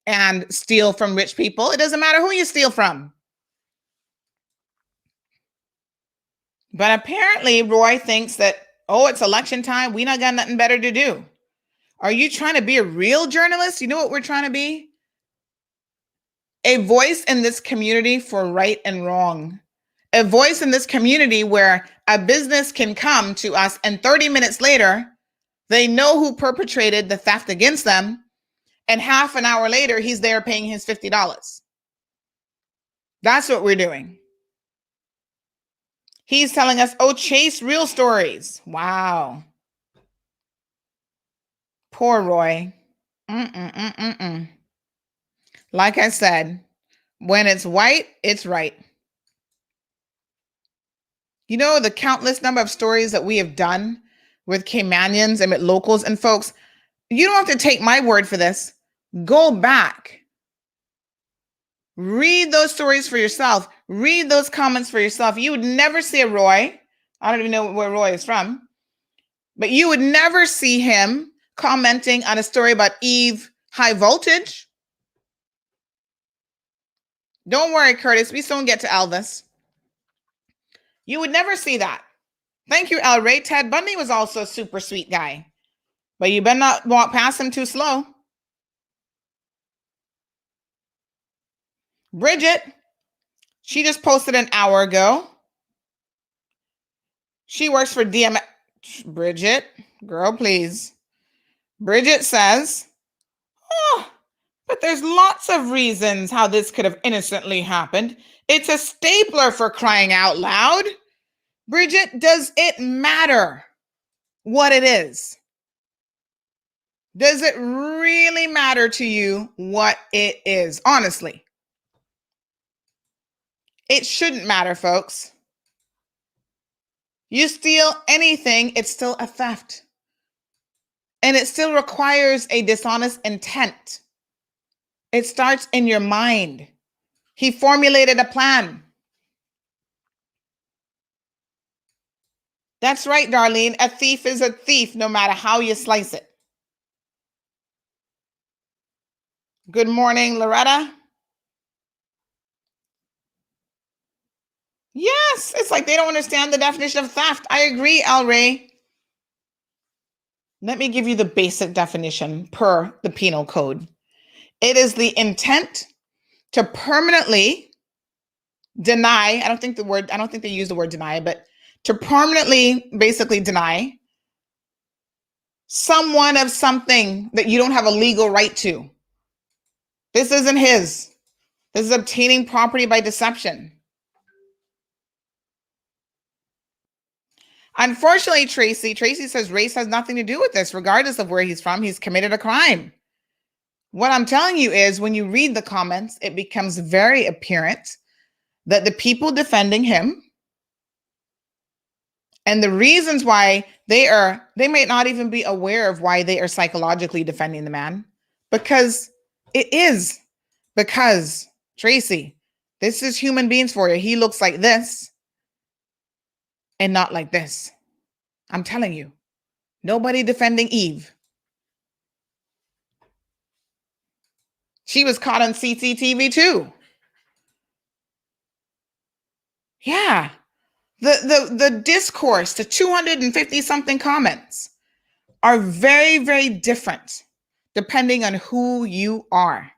and steal from rich people. It doesn't matter who you steal from. But apparently Roy thinks that, oh, it's election time. We not got nothing better to do. Are you trying to be a real journalist? You know what we're trying to be? A voice in this community for right and wrong. A voice in this community where a business can come to us and 30 minutes later, they know who perpetrated the theft against them. And half an hour later, he's there paying his $50. That's what we're doing. He's telling us, oh, chase real stories. Wow. Poor Roy. Like I said, when it's white, it's right. You know, the countless number of stories that we have done with Caymanians and with locals and folks, you don't have to take my word for this. Go back. Read those stories for yourself. Read those comments for yourself. You would never see a Roy. I don't even know where Roy is from. But you would never see him commenting on a story about Eve High Voltage. Don't worry, Curtis. We soon get to Elvis. You would never see that. Thank you, El Ray. Ted Bundy was also a super sweet guy. But you better not walk past him too slow. Bridget, she just posted an hour ago. She works for DM. Bridget, girl, please. Bridget says, oh, but there's lots of reasons how this could have innocently happened. It's a stapler for crying out loud. Bridget, does it matter what it is? Does it really matter to you what it is? Honestly, it shouldn't matter, folks. You steal anything, it's still a theft. And it still requires a dishonest intent. It starts in your mind. He formulated a plan. That's right, Darlene. A thief is a thief, no matter how you slice it. Good morning, Loretta. Yes, it's like they don't understand the definition of theft. I agree, El Ray. Let me give you the basic definition per the penal code. It is the intent to permanently deny. I don't think they use the word deny, but to permanently basically deny someone of something that you don't have a legal right to. This isn't his. This is obtaining property by deception. Unfortunately, Tracy says race has nothing to do with this. Regardless of where he's from, he's committed a crime. What I'm telling you is when you read the comments, it becomes very apparent that the people defending him and the reasons why they may not even be aware of why they are psychologically defending the man, because Tracy, this is human beings for you. He looks like this and not like this. I'm telling you, nobody defending Eve. She was caught on CCTV too. Yeah. The discourse, the 250 something comments are very, very different depending on who you are.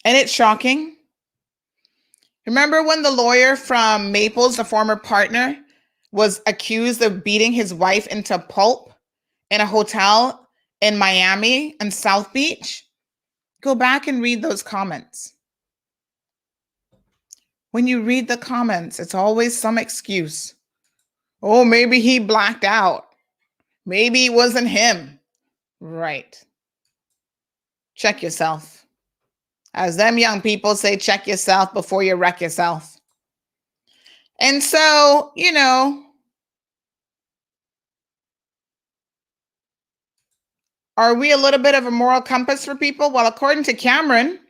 And it's shocking. Remember when the lawyer from Maples, the former partner, was accused of beating his wife into pulp in a hotel in Miami and South Beach? Go back and read those comments. When you read the comments, it's always some excuse. Oh, maybe he blacked out. Maybe it wasn't him. Right. Check yourself. As them young people say, check yourself before you wreck yourself. And so, are we a little bit of a moral compass for people? Well, according to Cameron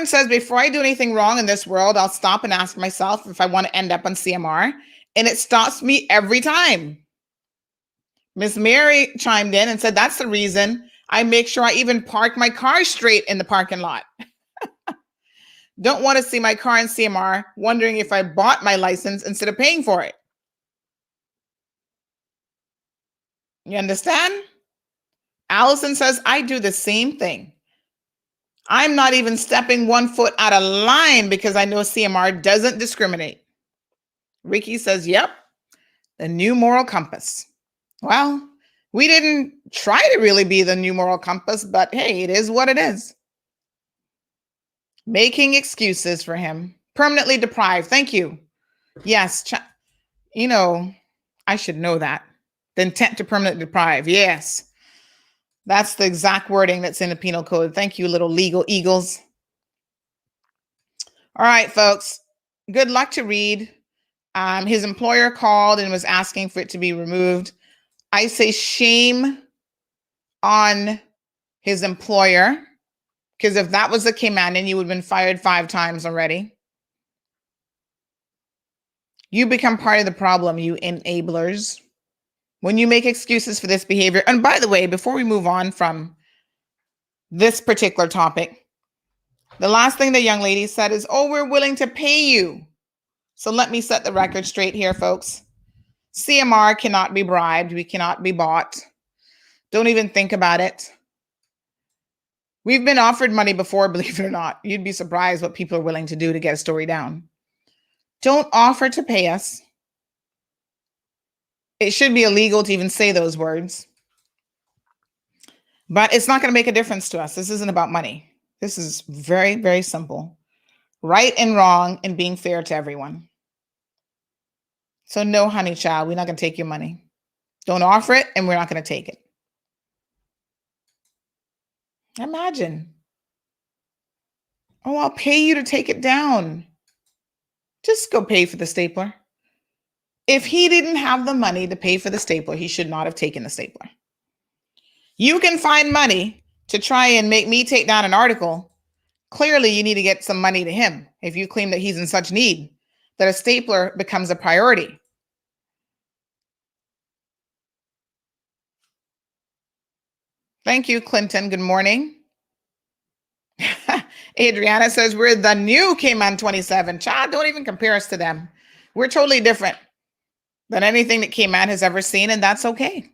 says, before I do anything wrong in this world, I'll stop and ask myself if I want to end up on CMR. And it stops me every time. Miss Mary chimed in and said, that's the reason I make sure I even park my car straight in the parking lot. Don't want to see my car in CMR, wondering if I bought my license instead of paying for it. You understand? Allison says, I do the same thing. I'm not even stepping 1 foot out of line because I know CMR doesn't discriminate. Ricky says, yep, the new moral compass. Well, we didn't try to really be the new moral compass, but hey, it is what it is. Making excuses for him. Permanently deprived. Thank you. Yes. I should know that. The intent to permanently deprive. Yes. That's the exact wording that's in the penal code. Thank you, little legal eagles. All right, folks. Good luck to read. His employer called and was asking for it to be removed. I say shame on his employer, because if that was the Cayman, you would have been fired 5 times already. You become part of the problem, you enablers, when you make excuses for this behavior. And by the way, before we move on from this particular topic, the last thing the young lady said is, oh, we're willing to pay you. So let me set the record straight here, folks. CMR cannot be bribed. We cannot be bought. Don't even think about it. We've been offered money before, believe it or not. You'd be surprised what people are willing to do to get a story down. Don't offer to pay us. It should be illegal to even say those words. But it's not going to make a difference to us. This isn't about money. This is very, very simple. Right and wrong and being fair to everyone. So no, honey child, we're not going to take your money. Don't offer it and we're not going to take it. Imagine. Oh, I'll pay you to take it down. Just go pay for the stapler. If he didn't have the money to pay for the stapler, he should not have taken the stapler. You can find money to try and make me take down an article. Clearly, you need to get some money to him if you claim that he's in such need that a stapler becomes a priority. Thank you, Clinton. Good morning. Adriana says we're the new Cayman 27. Child, don't even compare us to them. We're totally different than anything that Cayman has ever seen, and that's okay.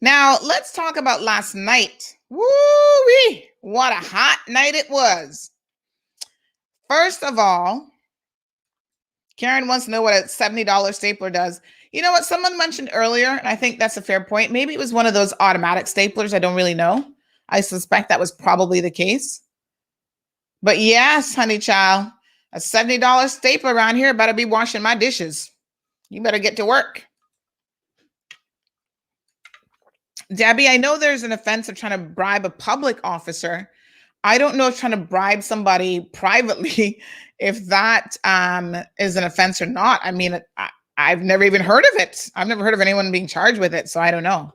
Now, let's talk about last night. Woo-wee! What a hot night it was. First of all, Karen wants to know what a $70 stapler does. You know what? Someone mentioned earlier, and I think that's a fair point. Maybe it was one of those automatic staplers. I don't really know. I suspect that was probably the case. But yes, honey child, a $70 stapler around here better be washing my dishes. You better get to work. Debbie, I know there's an offense of trying to bribe a public officer. I don't know if trying to bribe somebody privately, if that is an offense or not. I mean, I've never even heard of it. I've never heard of anyone being charged with it, so I don't know.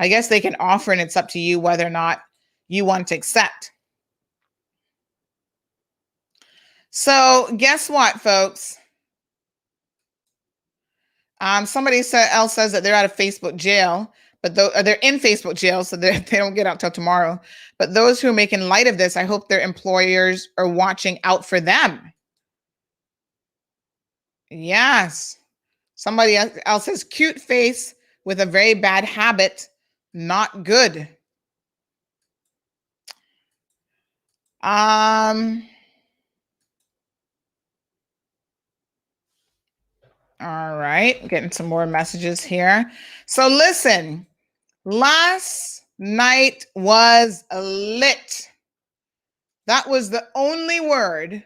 I guess they can offer, and it's up to you whether or not you want to accept. So guess what, folks? Somebody else says that they're out of Facebook jail, but they're in Facebook jail, so they don't get out till tomorrow. But those who are making light of this, I hope their employers are watching out for them. Yes. Somebody else says, cute face with a very bad habit, not good. All right, getting some more messages here. So listen, last night was lit. That was the only word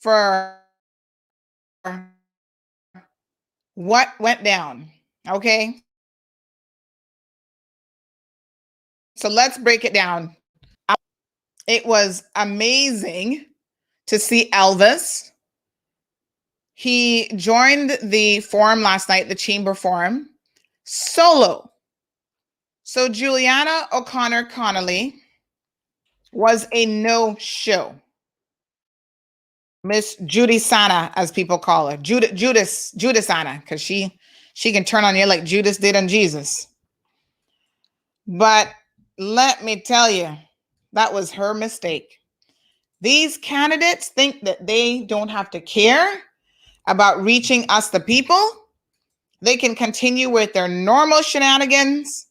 for what went down. Okay. So let's break it down. It was amazing to see Elvis. He joined the forum last night, the chamber forum, solo. So Juliana O'Connor Connolly was a no-show. Miss Judy Sana, as people call her, Judas Sana, because she can turn on you like Judas did on Jesus. But let me tell you, that was her mistake. These candidates think that they don't have to care about reaching us, the people. They can continue with their normal shenanigans,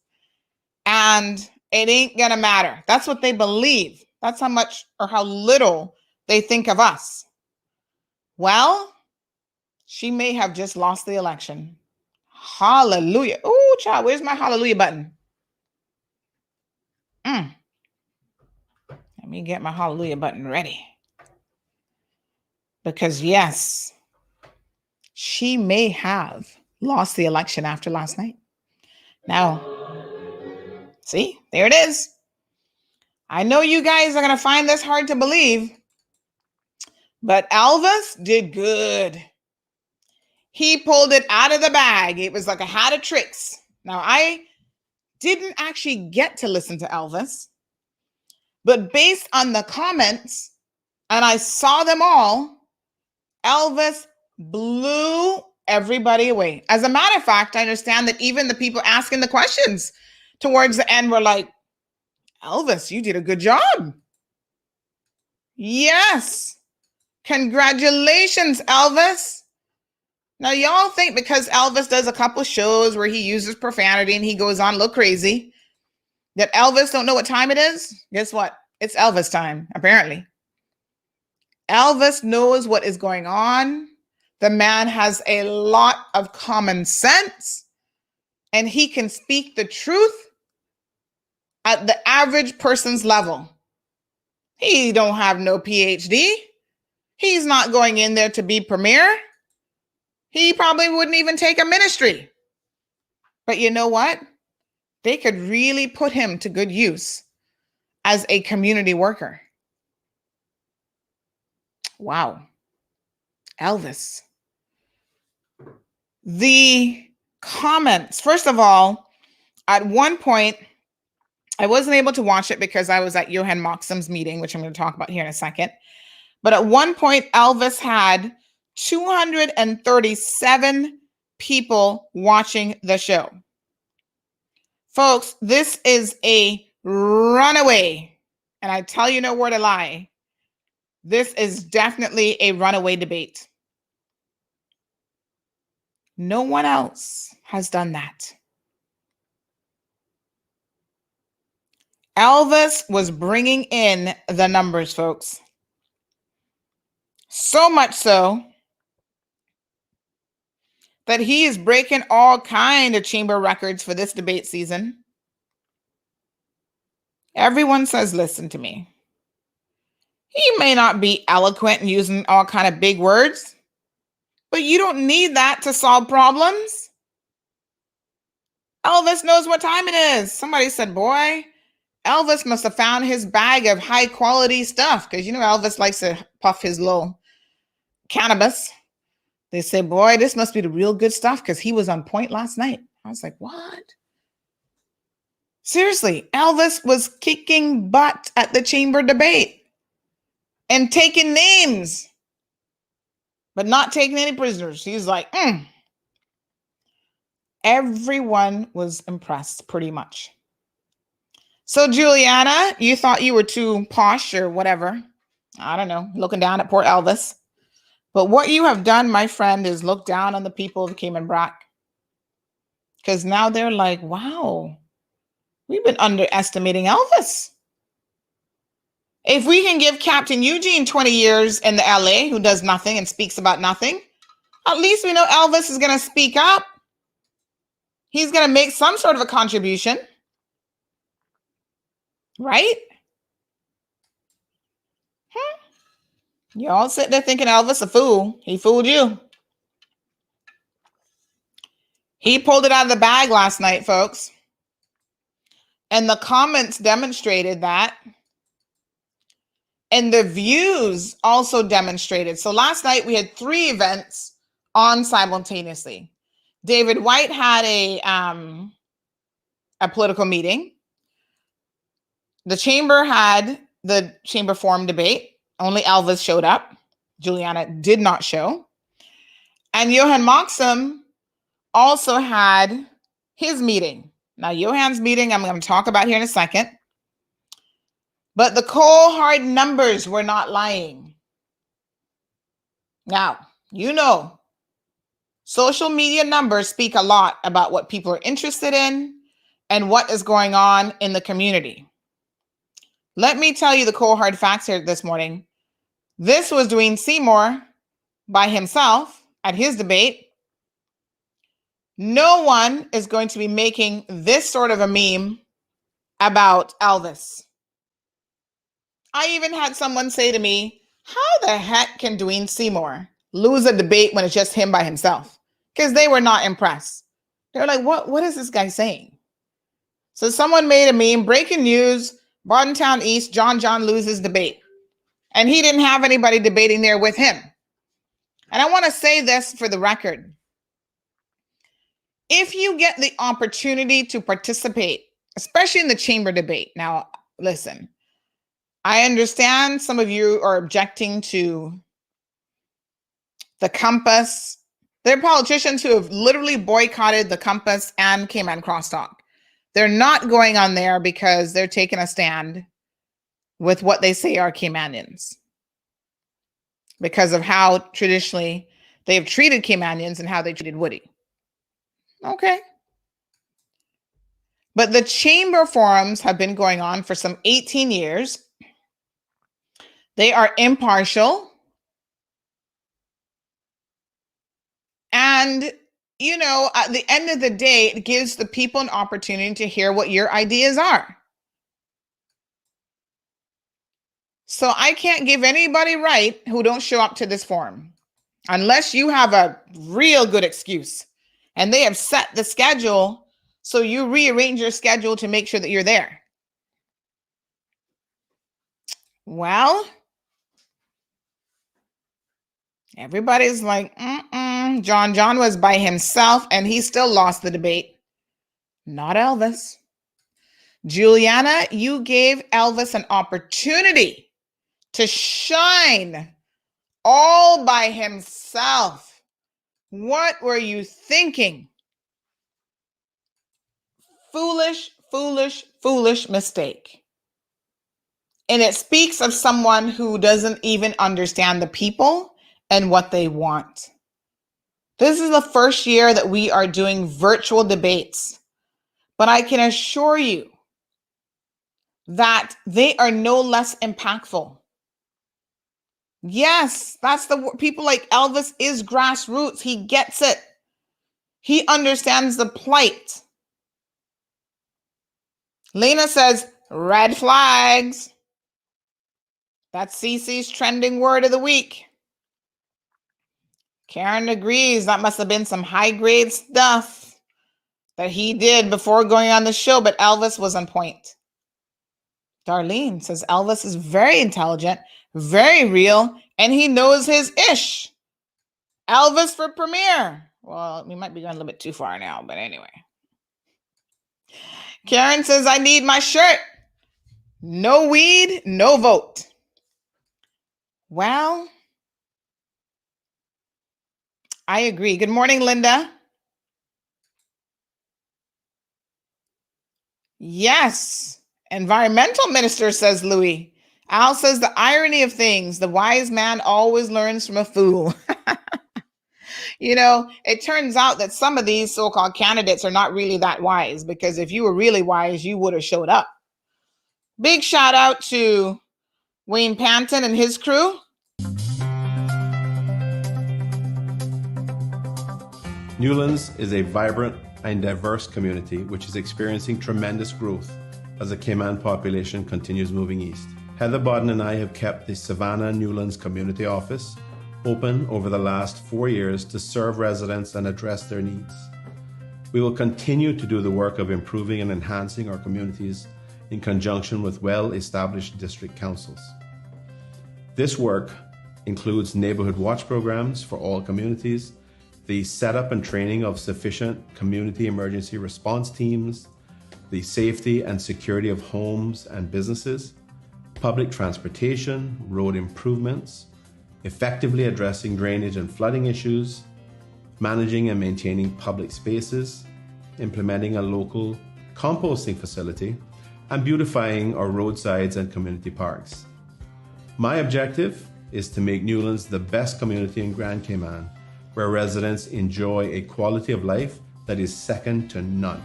and it ain't gonna matter. That's what they believe. That's how much or how little they think of us. Well, she may have just lost the election. Hallelujah. Oh, child, where's my hallelujah button? Let me get my hallelujah button ready. Because yes, she may have lost the election after last night. Now, see, there it is. I know you guys are going to find this hard to believe, but Elvis did good. He pulled it out of the bag. It was like a hat of tricks. Now, I didn't actually get to listen to Elvis, but based on the comments, and I saw them all, Elvis blew everybody away. As a matter of fact, I understand that even the people asking the questions towards the end were like, Elvis, you did a good job. Yes. Congratulations, Elvis. Now, y'all think because Elvis does a couple shows where he uses profanity and he goes on a little crazy, that Elvis don't know what time it is? Guess what? It's Elvis time, apparently. Elvis knows what is going on. The man has a lot of common sense, and he can speak the truth at the average person's level. He don't have no PhD. He's not going in there to be premier. He probably wouldn't even take a ministry. But you know what? They could really put him to good use as a community worker. Wow. Elvis. The comments, first of all, at one point, I wasn't able to watch it because I was at Johan Moxham's meeting, which I'm going to talk about here in a second. But at one point, Elvis had 237 people watching the show. Folks, this is a runaway. And I tell you no word of lie. This is definitely a runaway debate. No one else has done that. Elvis was bringing in the numbers, folks. So much so that he is breaking all kind of chamber records for this debate season. Everyone says, listen to me. He may not be eloquent and using all kind of big words, but you don't need that to solve problems. Elvis knows what time it is. Somebody said, boy, Elvis must have found his bag of high quality stuff, because you know Elvis likes to puff his little cannabis. They say, boy, this must be the real good stuff because he was on point last night. I was like, what? Seriously, Elvis was kicking butt at the chamber debate and taking names, but not taking any prisoners. He's like, Everyone was impressed pretty much. So Juliana, you thought you were too posh or whatever. I don't know, looking down at poor Elvis. But what you have done, my friend, is look down on the people of Cayman Brac. Because now they're like, wow, we've been underestimating Elvis. If we can give Captain Eugene 20 years in the LA who does nothing and speaks about nothing, at least we know Elvis is going to speak up. He's going to make some sort of a contribution. Right? You all sit there thinking Elvis a fool. He fooled you. He pulled it out of the bag last night, folks. And the comments demonstrated that. And the views also demonstrated. So last night we had 3 events on simultaneously. David White had a political meeting. The chamber had the chamber forum debate. Only Elvis showed up. Juliana did not show. And Johan Moxham also had his meeting. Now, Johan's meeting, I'm going to talk about here in a second. But the cold hard numbers were not lying. Now, you know, social media numbers speak a lot about what people are interested in and what is going on in the community. Let me tell you the cold hard facts here this morning. This was Dwayne Seymour by himself at his debate. No one is going to be making this sort of a meme about Elvis. I even had someone say to me, how the heck can Dwayne Seymour lose a debate when it's just him by himself? Because they were not impressed. They were like, what is this guy saying? So someone made a meme, breaking news, Bartontown East, John loses debate. And he didn't have anybody debating there with him. And I want to say this for the record. If you get the opportunity to participate, especially in the chamber debate. Now, listen, I understand some of you are objecting to the Compass. There are politicians who have literally boycotted the Compass and Cayman Crosstalk. They're not going on there because they're taking a stand with what they say are Caymanians, because of how traditionally they've treated Caymanians and how they treated Woody. Okay. But the chamber forums have been going on for some 18 years. They are impartial. And, you know, at the end of the day, it gives the people an opportunity to hear what your ideas are. So I can't give anybody right who don't show up to this forum unless you have a real good excuse. And they have set the schedule, so you rearrange your schedule to make sure that you're there. Well, everybody's like, John was by himself and he still lost the debate. Not Elvis. Juliana, you gave Elvis an opportunity to shine all by himself. What were you thinking? foolish, foolish, foolish mistake. And it speaks of someone who doesn't even understand the people and what they want. This is the first year that we are doing virtual debates, but I can assure you that they are no less impactful. Yes, that's the people like Elvis is grassroots. He gets it. He understands the plight. Lena says, red flags. That's CC's trending word of the week. Karen agrees that must have been some high-grade stuff that he did before going on the show, but Elvis was on point. Darlene says Elvis is very intelligent, very real, and he knows his ish. Elvis for premiere. Well, we might be going a little bit too far now, but anyway. Karen says, I need my shirt. No weed, no vote. Well, I agree. Good morning, Linda. Yes. Environmental minister, says Louis. Al says the irony of things, the wise man always learns from a fool. You know, it turns out that some of these so-called candidates are not really that wise, because if you were really wise, you would have showed up. Big shout out to Wayne Panton and his crew. Newlands is a vibrant and diverse community which is experiencing tremendous growth as the Cayman population continues moving east. Heather Bodden and I have kept the Savannah Newlands Community Office open over the last 4 years to serve residents and address their needs. We will continue to do the work of improving and enhancing our communities in conjunction with well-established district councils. This work includes neighborhood watch programs for all communities, the setup and training of sufficient community emergency response teams, the safety and security of homes and businesses, public transportation, road improvements, effectively addressing drainage and flooding issues, managing and maintaining public spaces, implementing a local composting facility, and beautifying our roadsides and community parks. My objective is to make Newlands the best community in Grand Cayman, where residents enjoy a quality of life that is second to none.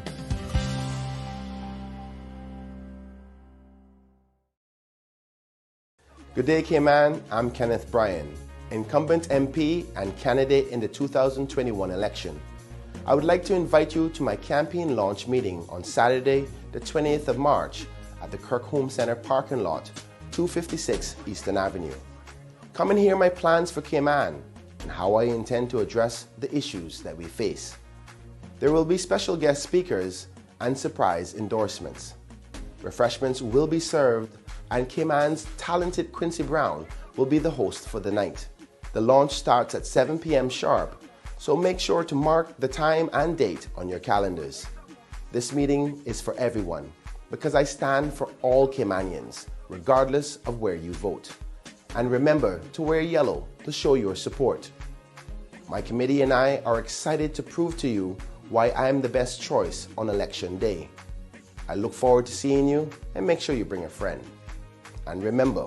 Good day, Cayman. I'm Kenneth Bryan, incumbent MP and candidate in the 2021 election. I would like to invite you to my campaign launch meeting on Saturday, the 20th of March at the Kirk Home Center parking lot, 256 Eastern Avenue. Come and hear my plans for Cayman and how I intend to address the issues that we face. There will be special guest speakers and surprise endorsements. Refreshments will be served, and Cayman's talented Quincy Brown will be the host for the night. The launch starts at 7 p.m. sharp, so make sure to mark the time and date on your calendars. This meeting is for everyone because I stand for all Caymanians, regardless of where you vote. And remember to wear yellow to show your support. My committee and I are excited to prove to you why I am the best choice on election day. I look forward to seeing you, and make sure you bring a friend. And remember,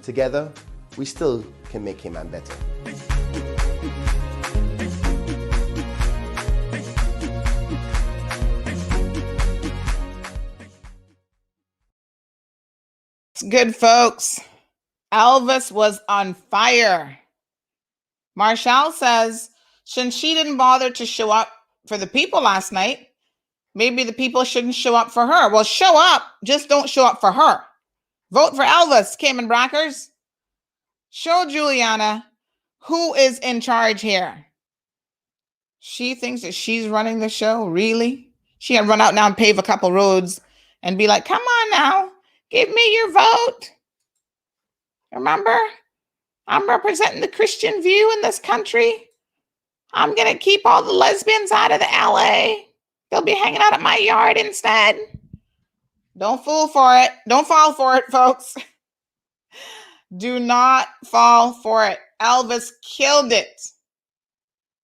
together, we still can make Cayman better. It's good, folks. Elvis was on fire. Marshall says, since she didn't bother to show up for the people last night, maybe the people shouldn't show up for her. Well, show up, just don't show up for her. Vote for Elvis, Cayman Brackers. Show Juliana who is in charge here. She thinks that she's running the show, really? She can run out now and pave a couple roads and be like, come on now, give me your vote. Remember? I'm representing the Christian view in this country. I'm going to keep all the lesbians out of the LA. They'll be hanging out at my yard instead. Don't fool for it. Don't fall for it, folks. Do not fall for it. Elvis killed it.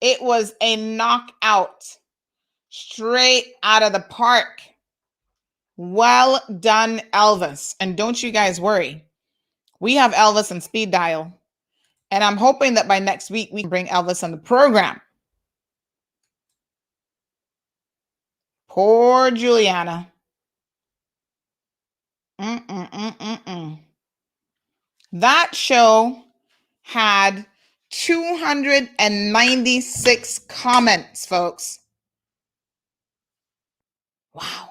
It was a knockout. Straight out of the park. Well done, Elvis. And don't you guys worry. We have Elvis on speed dial. And I'm hoping that by next week, we can bring Elvis on the program. Poor Juliana. That show had 296 comments, folks. Wow.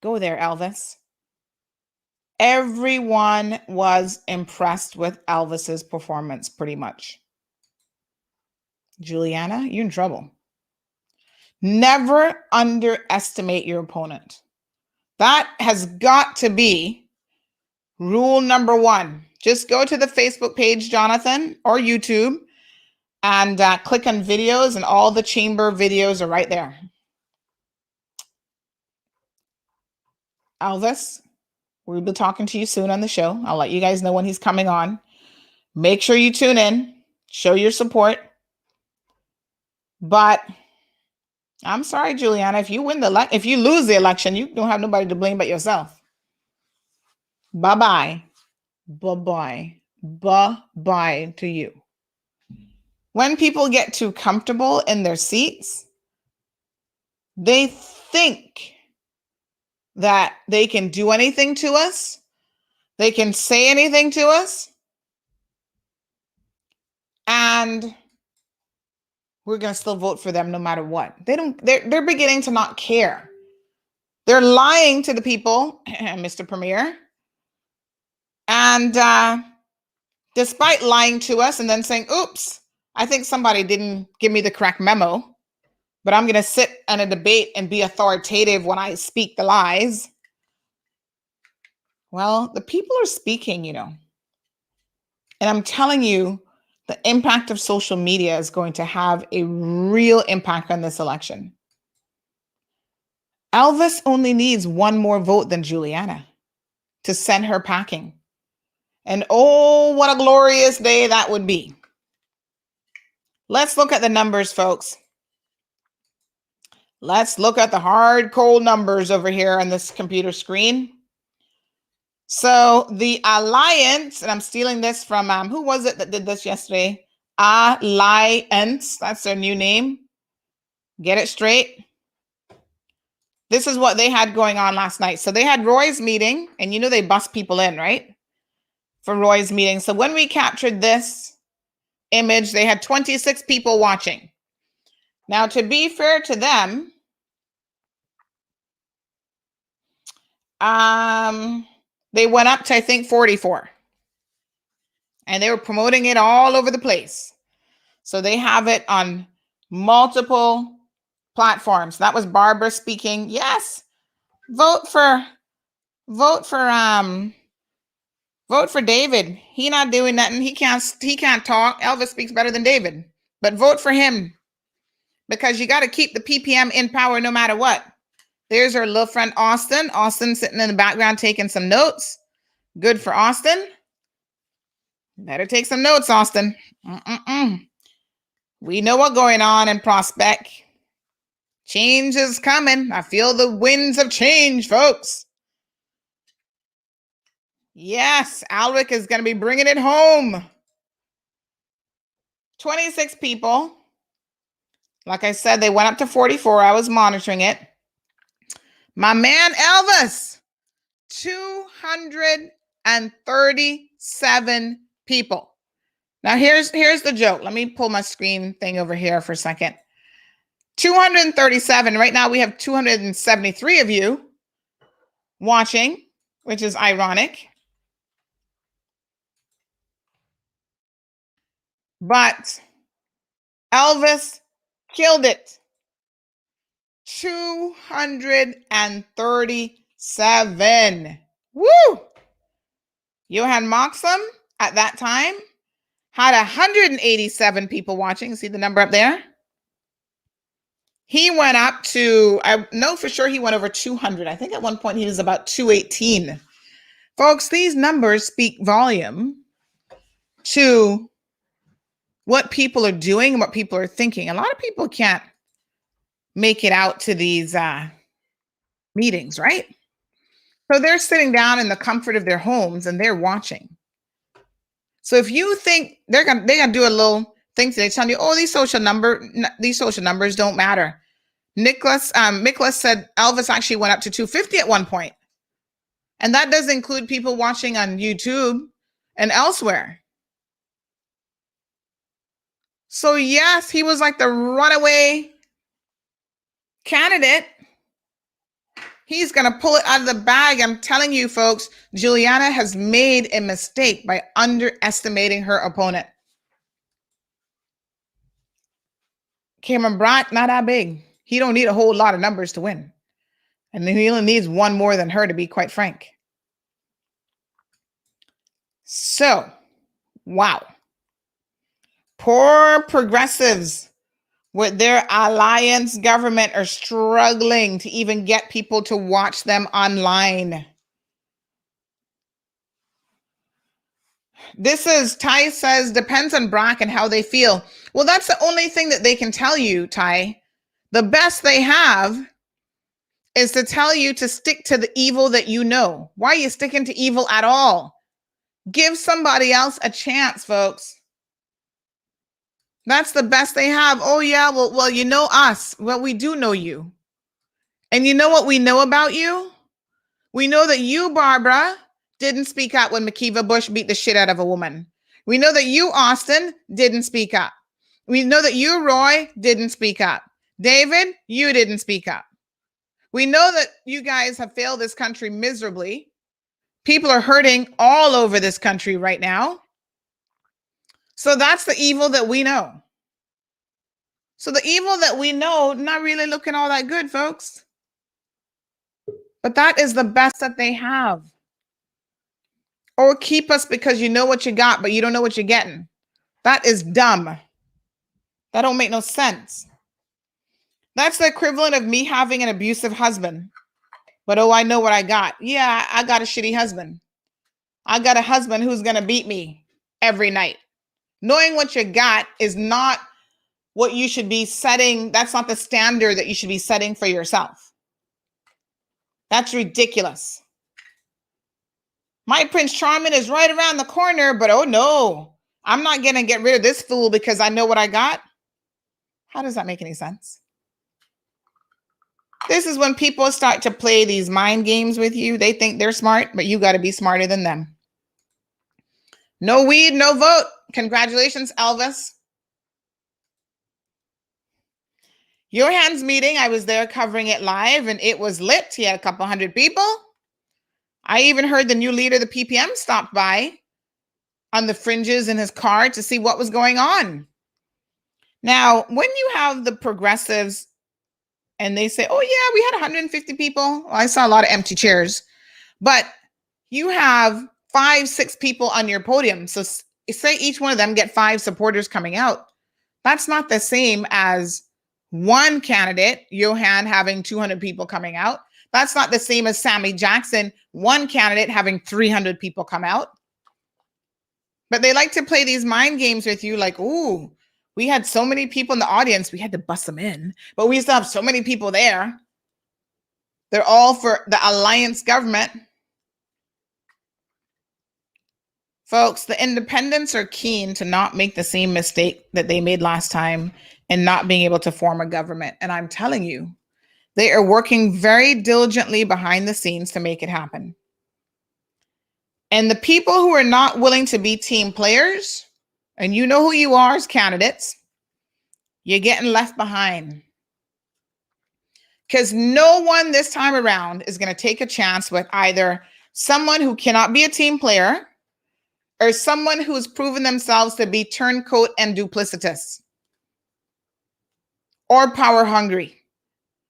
Go there, Elvis. Everyone was impressed with Elvis's performance, pretty much. Juliana, you're in trouble. Never underestimate your opponent. That has got to be rule number one. Just go to the Facebook page, Jonathan, or YouTube, and click on videos, and all the chamber videos are right there. Elvis, we'll be talking to you soon on the show. I'll let you guys know when he's coming on. Make sure you tune in, show your support. But I'm sorry, Juliana, if you lose the election, you don't have nobody to blame but yourself. Bye-bye. Bye-bye. Bye-bye to you. When people get too comfortable in their seats, they think that they can do anything to us. They can say anything to us. And we're going to still vote for them no matter what. They're beginning to not care. They're lying to the people, Mr. Premier. And despite lying to us and then saying, oops, I think somebody didn't give me the correct memo, but I'm going to sit in a debate and be authoritative when I speak the lies. Well, the people are speaking, And I'm telling you, the impact of social media is going to have a real impact on this election. Elvis only needs one more vote than Juliana to send her packing. And oh, what a glorious day that would be. Let's look at the numbers, folks. Let's look at the hard, cold numbers over here on this computer screen. So the Alliance, and I'm stealing this from, who was it that did this yesterday? Alliance, that's their new name. Get it straight. This is what they had going on last night. So they had Roy's meeting, and they bust people in, right? For Roy's meeting. So when we captured this image, they had 26 people watching. Now, to be fair to them, they went up to, I think, 44. And they were promoting it all over the place. So they have it on multiple platforms. That was Barbara speaking. Yes, vote for David. He not doing nothing. He can't talk. Elvis speaks better than David. But vote for him. Because you got to keep the PPM in power no matter what. There's our little friend Austin. Austin sitting in the background taking some notes. Good for Austin. Better take some notes, Austin. We know what's going on in Prospect. Change is coming. I feel the winds of change, folks. Yes, Alwick is going to be bringing it home. 26 people. Like I said, they went up to 44. I was monitoring it. My man Elvis, 237 people. Now here's the joke. Let me pull my screen thing over here for a second. 237. Right now we have 273 of you watching, which is ironic. But Elvis killed it. 237. Woo! Johan Moxham at that time had 187 people watching. See the number up there? He went up to, I know for sure he went over 200. I think at one point he was about 218. Folks, these numbers speak volume to what people are doing and what people are thinking. A lot of people can't make it out to these meetings, right? So they're sitting down in the comfort of their homes and they're watching. So if you think they're gonna do a little thing today telling you, oh, these social numbers don't matter. Nicholas said Elvis actually went up to 250 at one point. And that does include people watching on YouTube and elsewhere. So yes, he was like the runaway candidate. He's going to pull it out of the bag. I'm telling you, folks, Juliana has made a mistake by underestimating her opponent. Cameron Brott, not that big. He don't need a whole lot of numbers to win. And he only needs one more than her, to be quite frank. So, wow. Poor progressives with their alliance government are struggling to even get people to watch them online. This is, Ty says, depends on Brock and how they feel. Well, that's the only thing that they can tell you, Ty. The best they have is to tell you to stick to the evil that you know. Why are you sticking to evil at all? Give somebody else a chance, folks. That's the best they have. Oh, yeah, well, you know us. Well, we do know you. And you know what we know about you? We know that you, Barbara, didn't speak up when Makiva Bush beat the shit out of a woman. We know that you, Austin, didn't speak up. We know that you, Roy, didn't speak up. David, you didn't speak up. We know that you guys have failed this country miserably. People are hurting all over this country right now. So that's the evil that we know. So the evil that we know, not really looking all that good, folks. But that is the best that they have. Or keep us because you know what you got, but you don't know what you're getting. That is dumb. That don't make no sense. That's the equivalent of me having an abusive husband. But oh, I know what I got. Yeah, I got a shitty husband. I got a husband who's going to beat me every night. Knowing what you got is not what you should be setting. That's not the standard that you should be setting for yourself. That's ridiculous. My Prince Charming is right around the corner, but oh no, I'm not going to get rid of this fool because I know what I got. How does that make any sense? This is when people start to play these mind games with you. They think they're smart, but you got to be smarter than them. No weed, no vote. Congratulations, Elvis. Johan's meeting, I was there covering it live, and it was lit. He had a couple hundred people. I even heard the new leader of the PPM stopped by on the fringes in his car to see what was going on. Now, when you have the progressives and they say, oh, yeah, we had 150 people. Well, I saw a lot of empty chairs. But you have 5, 6 people on your podium. So say each one of them get 5 supporters coming out. That's not the same as one candidate, Johan, having 200 people coming out. That's not the same as Sammy Jackson, one candidate having 300 people come out. But they like to play these mind games with you like, ooh, we had so many people in the audience, we had to bust them in. But we still have so many people there. They're all for the alliance government. Folks, the independents are keen to not make the same mistake that they made last time and not being able to form a government. And I'm telling you, they are working very diligently behind the scenes to make it happen. And the people who are not willing to be team players, and you know who you are as candidates, you're getting left behind. Because no one this time around is going to take a chance with either someone who cannot be a team player or someone who's proven themselves to be turncoat and duplicitous or power hungry.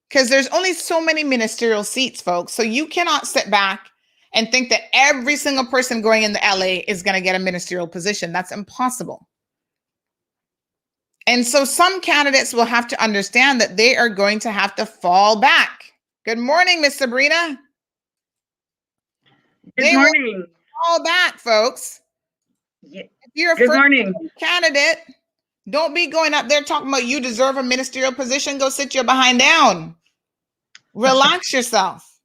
Because there's only so many ministerial seats, folks. So you cannot sit back and think that every single person going into LA is going to get a ministerial position. That's impossible. And so some candidates will have to understand that they are going to have to fall back. Good morning, Miss Sabrina. Good morning. Fall back, folks. Yeah. If you're a Good first morning. candidate, don't be going up there talking about you deserve a ministerial position. Go sit your behind down. Relax yourself.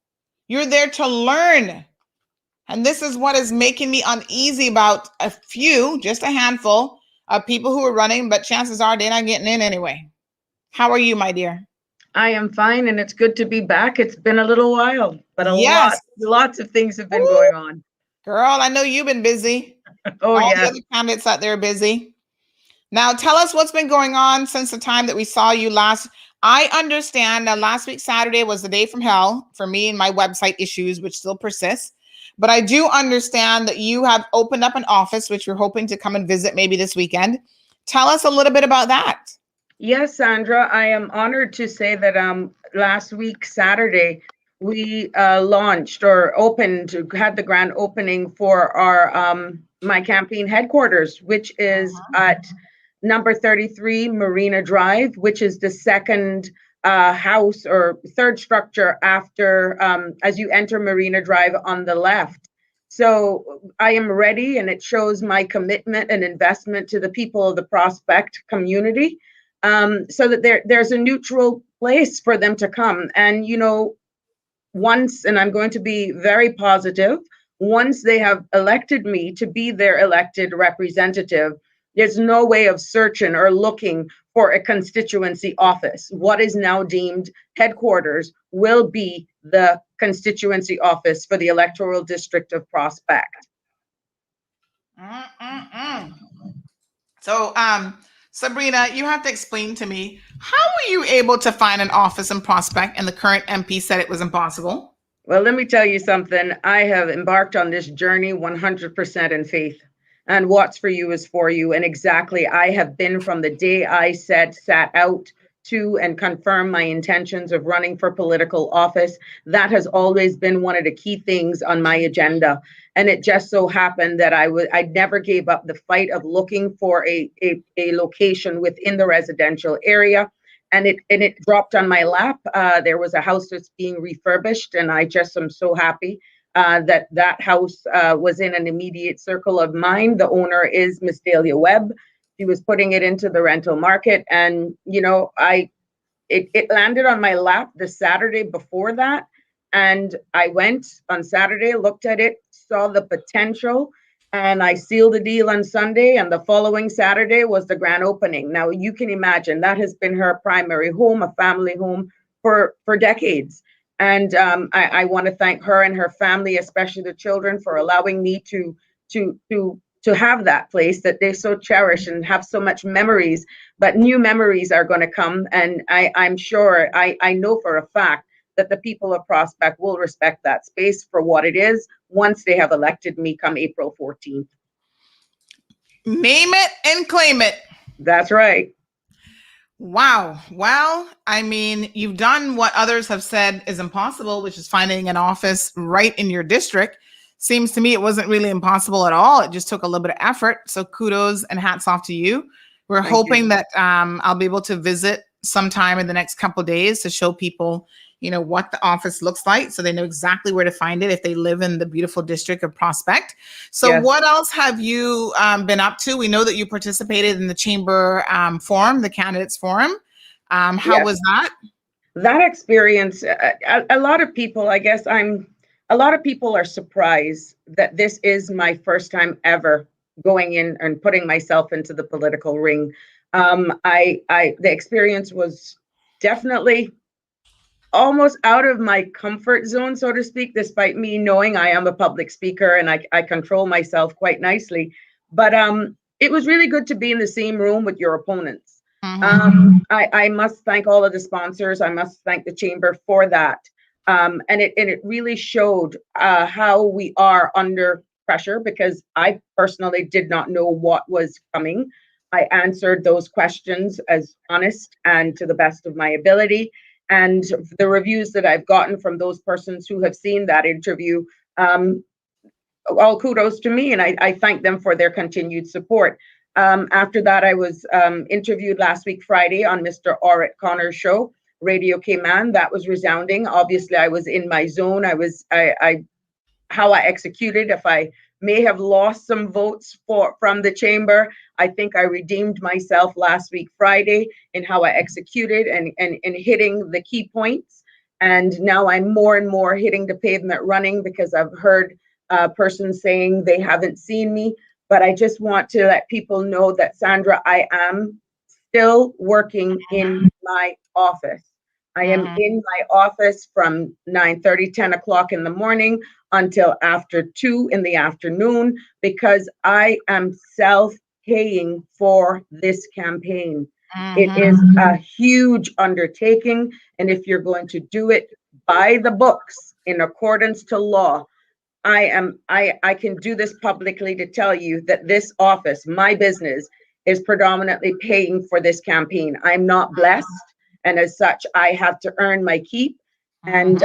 You're there to learn. And this is what is making me uneasy about a few, just a handful of people who are running, but chances are they're not getting in anyway. How are you, my dear? I am fine, and it's good to be back. It's been a little while, but Yes. lots of things have been Woo. going on. Girl, I know you've been busy. Oh, All yeah. the other candidates out there are busy. Now, tell us what's been going on since the time that we saw you last. I understand that last week, Saturday, was the day from hell for me and my website issues, which still persist. But I do understand that you have opened up an office, which we're hoping to come and visit maybe this weekend. Tell us a little bit about that. Yes, Sandra, I am honored to say that last week, Saturday, we launched or had the grand opening for our my campaign headquarters, which is at number 33 Marina Drive, which is the second house or third structure after as you enter Marina Drive on the left. So I am ready, and it shows my commitment and investment to the people of the Prospect community, so that there's a neutral place for them to come. And once, and I'm going to be very positive, once they have elected me to be their elected representative, there's no way of searching or looking for a constituency office. What is now deemed headquarters will be the constituency office for the electoral district of Prospect. So, Sabrina, you have to explain to me, how were you able to find an office in Prospect and the current MP said it was impossible? Well, let me tell you something. I have embarked on this journey 100% in faith. And what's for you is for you. And exactly, I have been from the day I sat out to and confirm my intentions of running for political office. That has always been one of the key things on my agenda. And it just so happened that I never gave up the fight of looking for a location within the residential area. And it dropped on my lap. There was a house that's being refurbished, and I just am so happy that house was in an immediate circle of mine. The owner is Miss Dahlia Webb. She was putting it into the rental market, and it landed on my lap the Saturday before that. And I went on Saturday, looked at it, saw the potential, and I sealed the deal on Sunday. And the following Saturday was the grand opening. Now you can imagine that has been her primary home, a family home for decades. And I want to thank her and her family, especially the children, for allowing me to have that place that they so cherish and have so much memories. But new memories are going to come, and I'm sure, I know for a fact that the people of Prospect will respect that space for what it is once they have elected me come April 14th. Name it and claim it. That's right. Wow. Well, I mean, you've done what others have said is impossible, which is finding an office right in your district. Seems to me it wasn't really impossible at all. It just took a little bit of effort. So kudos and hats off to you. We're hoping that I'll be able to visit sometime in the next couple of days to show people, what the office looks like, so they know exactly where to find it if they live in the beautiful district of Prospect. So yes. What else have you been up to? We know that you participated in the chamber forum, the candidates forum. How was that? That experience, a lot of people, a lot of people are surprised that this is my first time ever going in and putting myself into the political ring. The experience was definitely almost out of my comfort zone, so to speak, despite me knowing I am a public speaker and I control myself quite nicely. But it was really good to be in the same room with your opponents. I must thank all of the sponsors. I must thank the chamber for that. And it really showed how we are under pressure, because I personally did not know what was coming. I answered those questions as honest and to the best of my ability. And the reviews that I've gotten from those persons who have seen that interview, all kudos to me, and I thank them for their continued support. After that, I was interviewed last week, Friday, on Mr. Orrit Connor's show, Radio Cayman. That was resounding. Obviously, I was in my zone. How I executed, if I may have lost some votes from the chamber, I think I redeemed myself last week, Friday, in how I executed and hitting the key points. And now I'm more and more hitting the pavement running because I've heard persons saying they haven't seen me. But I just want to let people know that, Sandra, I am still working in my office. I am in my office from 9:30, 10 o'clock in the morning until after 2 in the afternoon, because I am self-paying for this campaign. It is a huge undertaking. And if you're going to do it by the books in accordance to law, I can do this publicly to tell you that this office, my business, is predominantly paying for this campaign. I'm not blessed, and as such, I have to earn my keep. And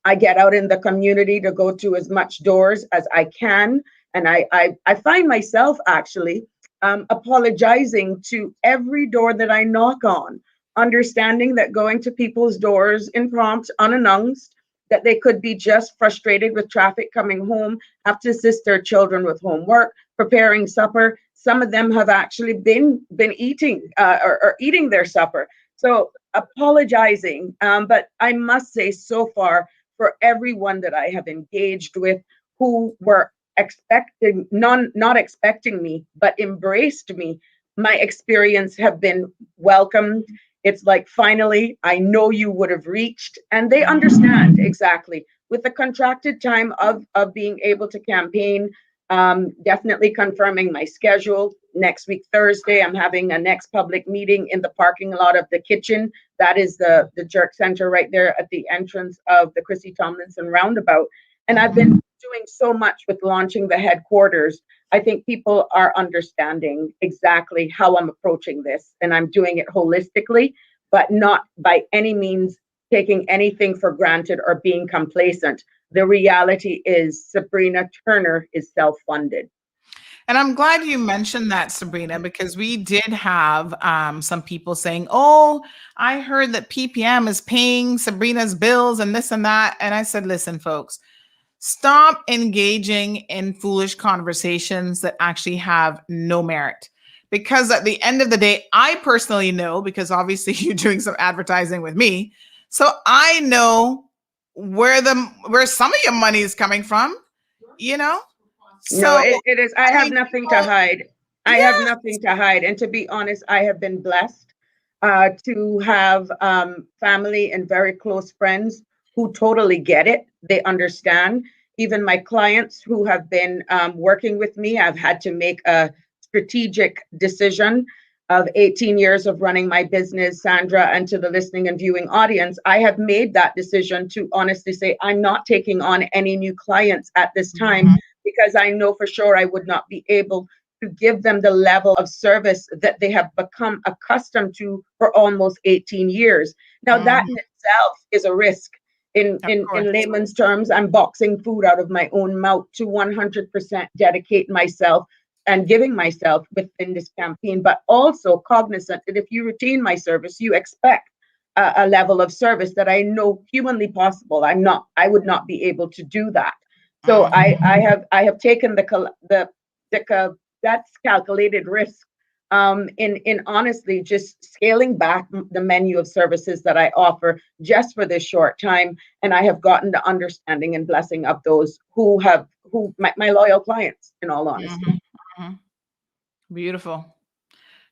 I get out in the community to go to as much doors as I can. And I find myself actually apologizing to every door that I knock on, understanding that going to people's doors impromptu, unannounced, that they could be just frustrated with traffic coming home, have to assist their children with homework, preparing supper. Some of them have actually been eating or eating their supper. So apologizing, but I must say so far, for everyone that I have engaged with who were expecting, not expecting me, but embraced me, my experience have been welcomed. It's like, finally, I know you would have reached, and they understand exactly with the contracted time of being able to campaign. Definitely confirming my schedule. Next week, Thursday, I'm having a next public meeting in the parking lot of the kitchen. That is the Jerk Center right there at the entrance of the Chrissy Tomlinson roundabout. And I've been doing so much with launching the headquarters. I think people are understanding exactly how I'm approaching this, and I'm doing it holistically, but not by any means taking anything for granted or being complacent. The reality is Sabrina Turner is self-funded. And I'm glad you mentioned that, Sabrina, because we did have some people saying, oh, I heard that PPM is paying Sabrina's bills and this and that. And I said, listen, folks, stop engaging in foolish conversations that actually have no merit. Because at the end of the day, I personally know, because obviously you're doing some advertising with me, so I know where some of your money is coming from, you know? So no, it is. I have nothing to hide. I have nothing to hide. And to be honest, I have been blessed to have family and very close friends who totally get it. They understand. Even my clients who have been working with me, I've had to make a strategic decision of 18 years of running my business, Sandra, and to the listening and viewing audience. I have made that decision to honestly say, I'm not taking on any new clients at this time, because I know for sure I would not be able to give them the level of service that they have become accustomed to for almost 18 years. Now, that in itself is a risk. In layman's terms, I'm boxing food out of my own mouth to 100% dedicate myself and giving myself within this campaign, but also cognizant that if you retain my service, you expect a level of service that I know humanly possible. I would not be able to do that. So I have taken that's calculated risk in honestly just scaling back the menu of services that I offer just for this short time. And I have gotten the understanding and blessing of those who my loyal clients, in all honesty. Beautiful.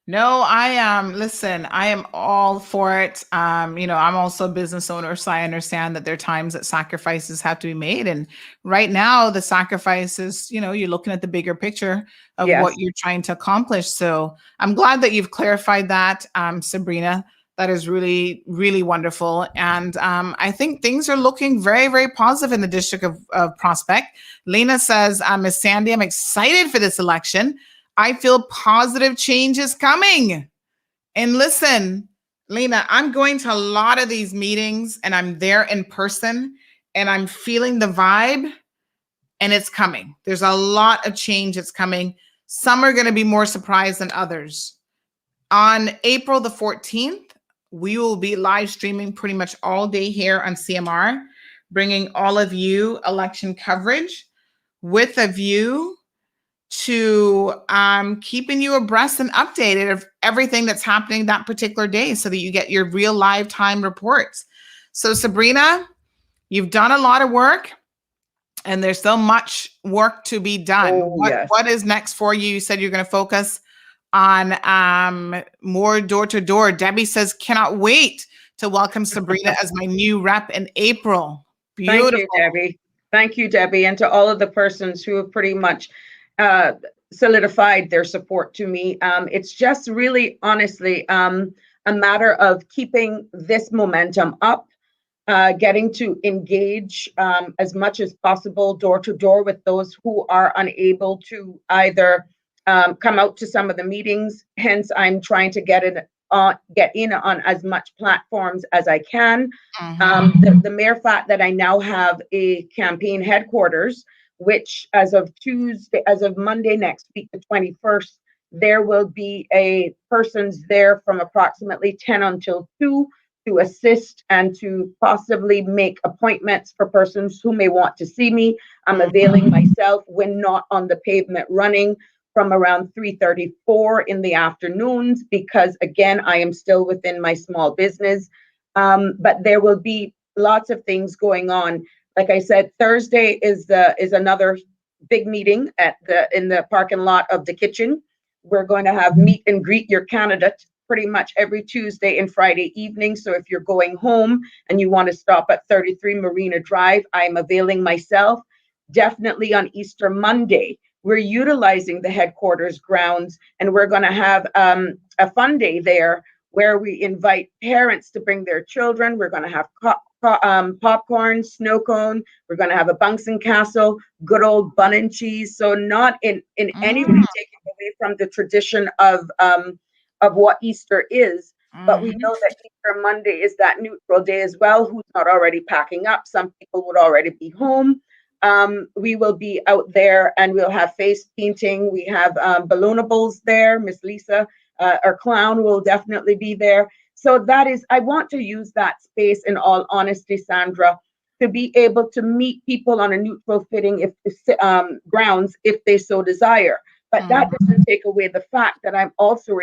No, I am. Listen, I am all for it. I'm also a business owner, so I understand that there are times that sacrifices have to be made. And right now, the sacrifice is, you're looking at the bigger picture of what you're trying to accomplish. So I'm glad that you've clarified that, Sabrina. That is really, really wonderful. And I think things are looking very, very positive in the district of Prospect. Lena says, Miss Sandy, I'm excited for this election. I feel positive change is coming. And listen, Lena, I'm going to a lot of these meetings and I'm there in person and I'm feeling the vibe and it's coming. There's a lot of change that's coming. Some are going to be more surprised than others. On April the 14th, we will be live streaming pretty much all day here on CMR, bringing all of you election coverage with a view to keeping you abreast and updated of everything that's happening that particular day so that you get your real live time reports. So Sabrina, you've done a lot of work and there's so much work to be done. Oh, yes. What is next for you? You said you're going to focus on more door-to-door. Debbie says, cannot wait to welcome Sabrina as my new rep in April. Beautiful. Thank you, Debbie. Thank you, Debbie. And to all of the persons who have pretty much solidified their support to me. It's just really, honestly, a matter of keeping this momentum up, getting to engage as much as possible door to door with those who are unable to either come out to some of the meetings. Hence, I'm trying to get in on as much platforms as I can. The mere fact that I now have a campaign headquarters, which as of Monday next week, the 21st, there will be a persons there from approximately 10 until 2 to assist and to possibly make appointments for persons who may want to see me. I'm availing myself when not on the pavement running from around 3:34 in the afternoons, because again, I am still within my small business. But there will be lots of things going on. Like I said, Thursday is another big meeting in the parking lot of the kitchen. We're going to have meet and greet your candidate pretty much every Tuesday and Friday evening. So if you're going home and you want to stop at 33 Marina Drive, I'm availing myself. Definitely on Easter Monday, we're utilizing the headquarters grounds, and we're going to have a fun day there where we invite parents to bring their children. We're going to have popcorn, snow cone. We're going to have a bouncy castle, good old bun and cheese. So not in any way taking away from the tradition of what Easter is, but we know that Easter Monday is that neutral day as well. Who's not already packing up? Some people would already be home. We will be out there and we'll have face painting. We have balloonables there. Miss Lisa, our clown, will definitely be there. So I want to use that space, in all honesty, Sandra, to be able to meet people on a neutral fitting grounds if they so desire. But that doesn't take away the fact that I'm also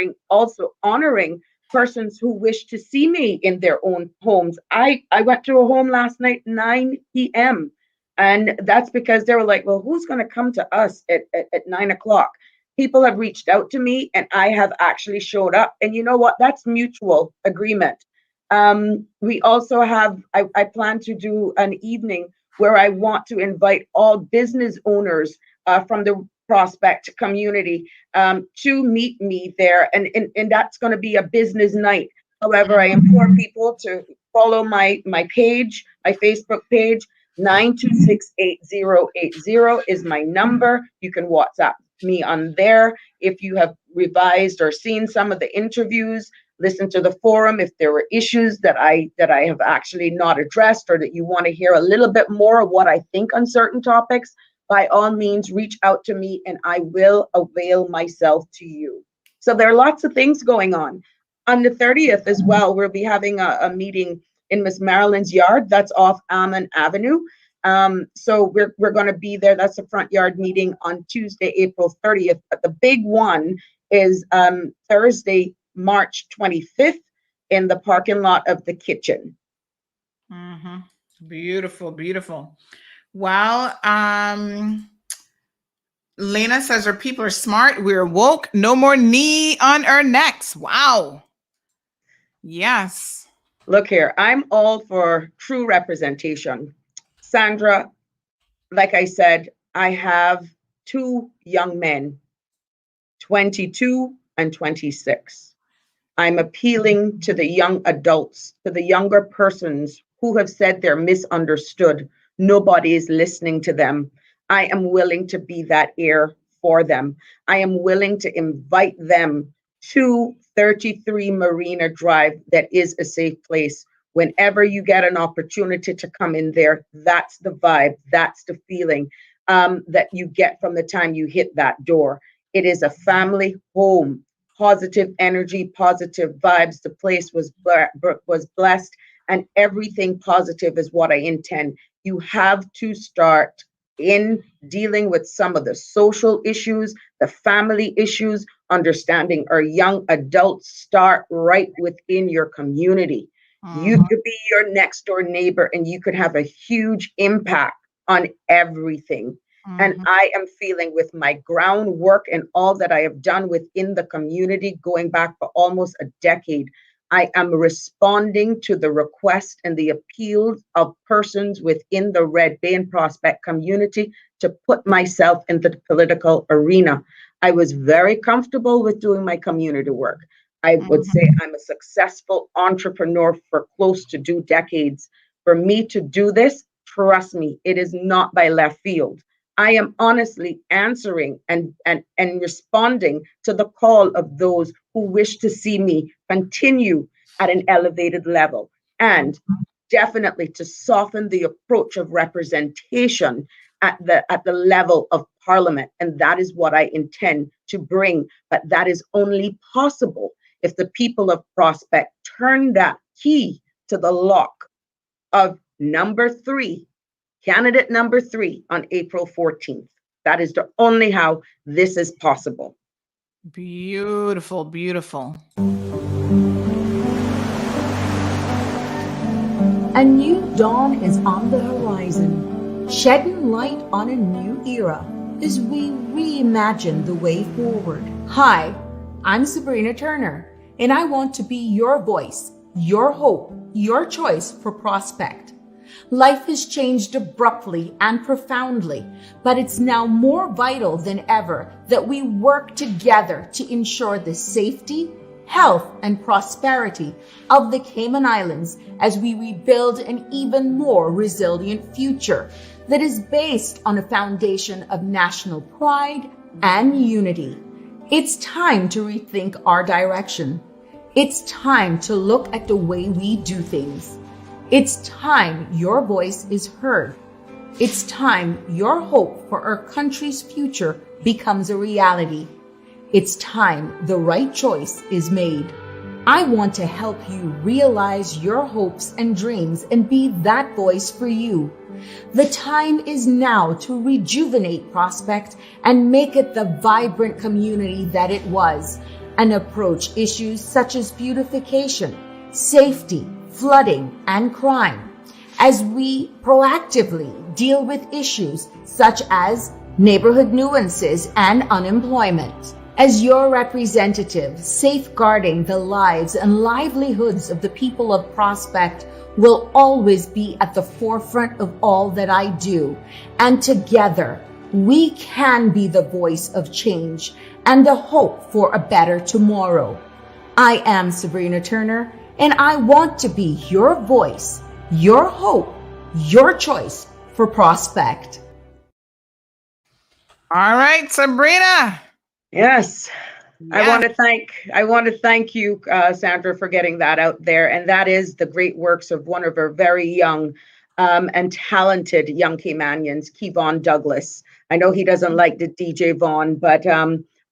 honoring persons who wish to see me in their own homes. I went to a home last night, 9 p.m. And that's because they were like, well, who's going to come to us at 9 o'clock? People have reached out to me and I have actually showed up. And you know what? That's mutual agreement. We also have, I plan to do an evening where I want to invite all business owners from the prospect community to meet me there. And that's going to be a business night. However, I implore people to follow my page, my Facebook page. 9268080 is my number. You can WhatsApp me on there. If you have revised or seen some of the interviews, listen to the forum. If there were issues that I have actually not addressed, or that you want to hear a little bit more of what I think on certain topics, by all means, reach out to me and I will avail myself to you. So there are lots of things going on. On the 30th as well, we'll be having a meeting in Miss Marilyn's yard. That's off Almond Avenue. So we're going to be there. That's a front yard meeting on Tuesday, April 30th. But the big one is Thursday, March 25th in the parking lot of the kitchen. Beautiful, beautiful. Well, Lena says our people are smart. We're woke. No more knee on our necks. Wow. Yes. Look here, I'm all for true representation. Sandra, like I said, I have 2 young men, 22 and 26. I'm appealing to the young adults, to the younger persons who have said they're misunderstood. Nobody is listening to them. I am willing to be that ear for them. I am willing to invite them to 33 Marina Drive. That is a safe place. Whenever you get an opportunity to come in there, that's the vibe, that's the feeling that you get from the time you hit that door. It is a family home, positive energy, positive vibes. The place was blessed, and everything positive is what I intend. You have to start in dealing with some of the social issues, the family issues, understanding our young adults. Start right within your community. You could be your next door neighbor and you could have a huge impact on everything. And I am feeling with my groundwork and all that I have done within the community going back for almost a decade, I am responding to the request and the appeals of persons within the Red Bay and Prospect community to put myself in the political arena. I was very comfortable with doing my community work. I would say I'm a successful entrepreneur for close to 2 decades. For me to do this, trust me, it is not by left field. I am honestly answering and responding to the call of those who wish to see me continue at an elevated level, and definitely to soften the approach of representation at the level of parliament. And that is what I intend to bring. But that is only possible if the people of Prospect turn that key to the lock of candidate number 3 on April 14th. That is the only how this is possible. Beautiful, beautiful. A new dawn is on the horizon, shedding light on a new era as we reimagine the way forward. Hi, I'm Sabrina Turner, and I want to be your voice, your hope, your choice for Prospect. Life has changed abruptly and profoundly, but it's now more vital than ever that we work together to ensure the safety, health, and prosperity of the Cayman Islands as we rebuild an even more resilient future that is based on a foundation of national pride and unity. It's time to rethink our direction. It's time to look at the way we do things. It's time your voice is heard. It's time your hope for our country's future becomes a reality. It's time the right choice is made. I want to help you realize your hopes and dreams and be that voice for you. The time is now to rejuvenate Prospect and make it the vibrant community that it was, and approach issues such as beautification, safety, flooding, and crime as we proactively deal with issues such as neighborhood nuances and unemployment. As your representative, safeguarding the lives and livelihoods of the people of Prospect will always be at the forefront of all that I do. And together, we can be the voice of change and the hope for a better tomorrow. I am Sabrina Turner, and I want to be your voice, your hope, your choice for Prospect. All right, Sabrina. Yes. I want to thank you, Sandra, for getting that out there. And that is the great works of one of our very young and talented young Caymanians, Kevon Douglas. I know he doesn't like the DJ Vaughn, but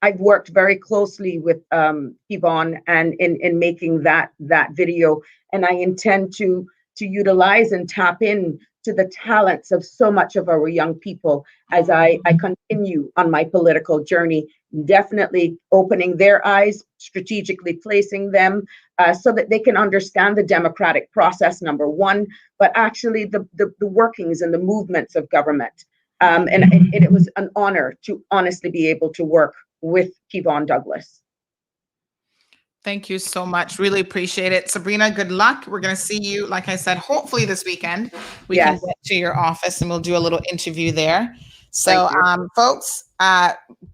I've worked very closely with Kevon and in making that video. And I intend to utilize and tap in to the talents of so much of our young people as I continue on my political journey, definitely opening their eyes, strategically placing them so that they can understand the democratic process, number one, but actually the workings and the movements of government. And it was an honor to honestly be able to work with Kevon Douglas. Thank you so much. Really appreciate it. Sabrina, good luck. We're going to see you, like I said, hopefully this weekend. We can get to your office and we'll do a little interview there. So, folks,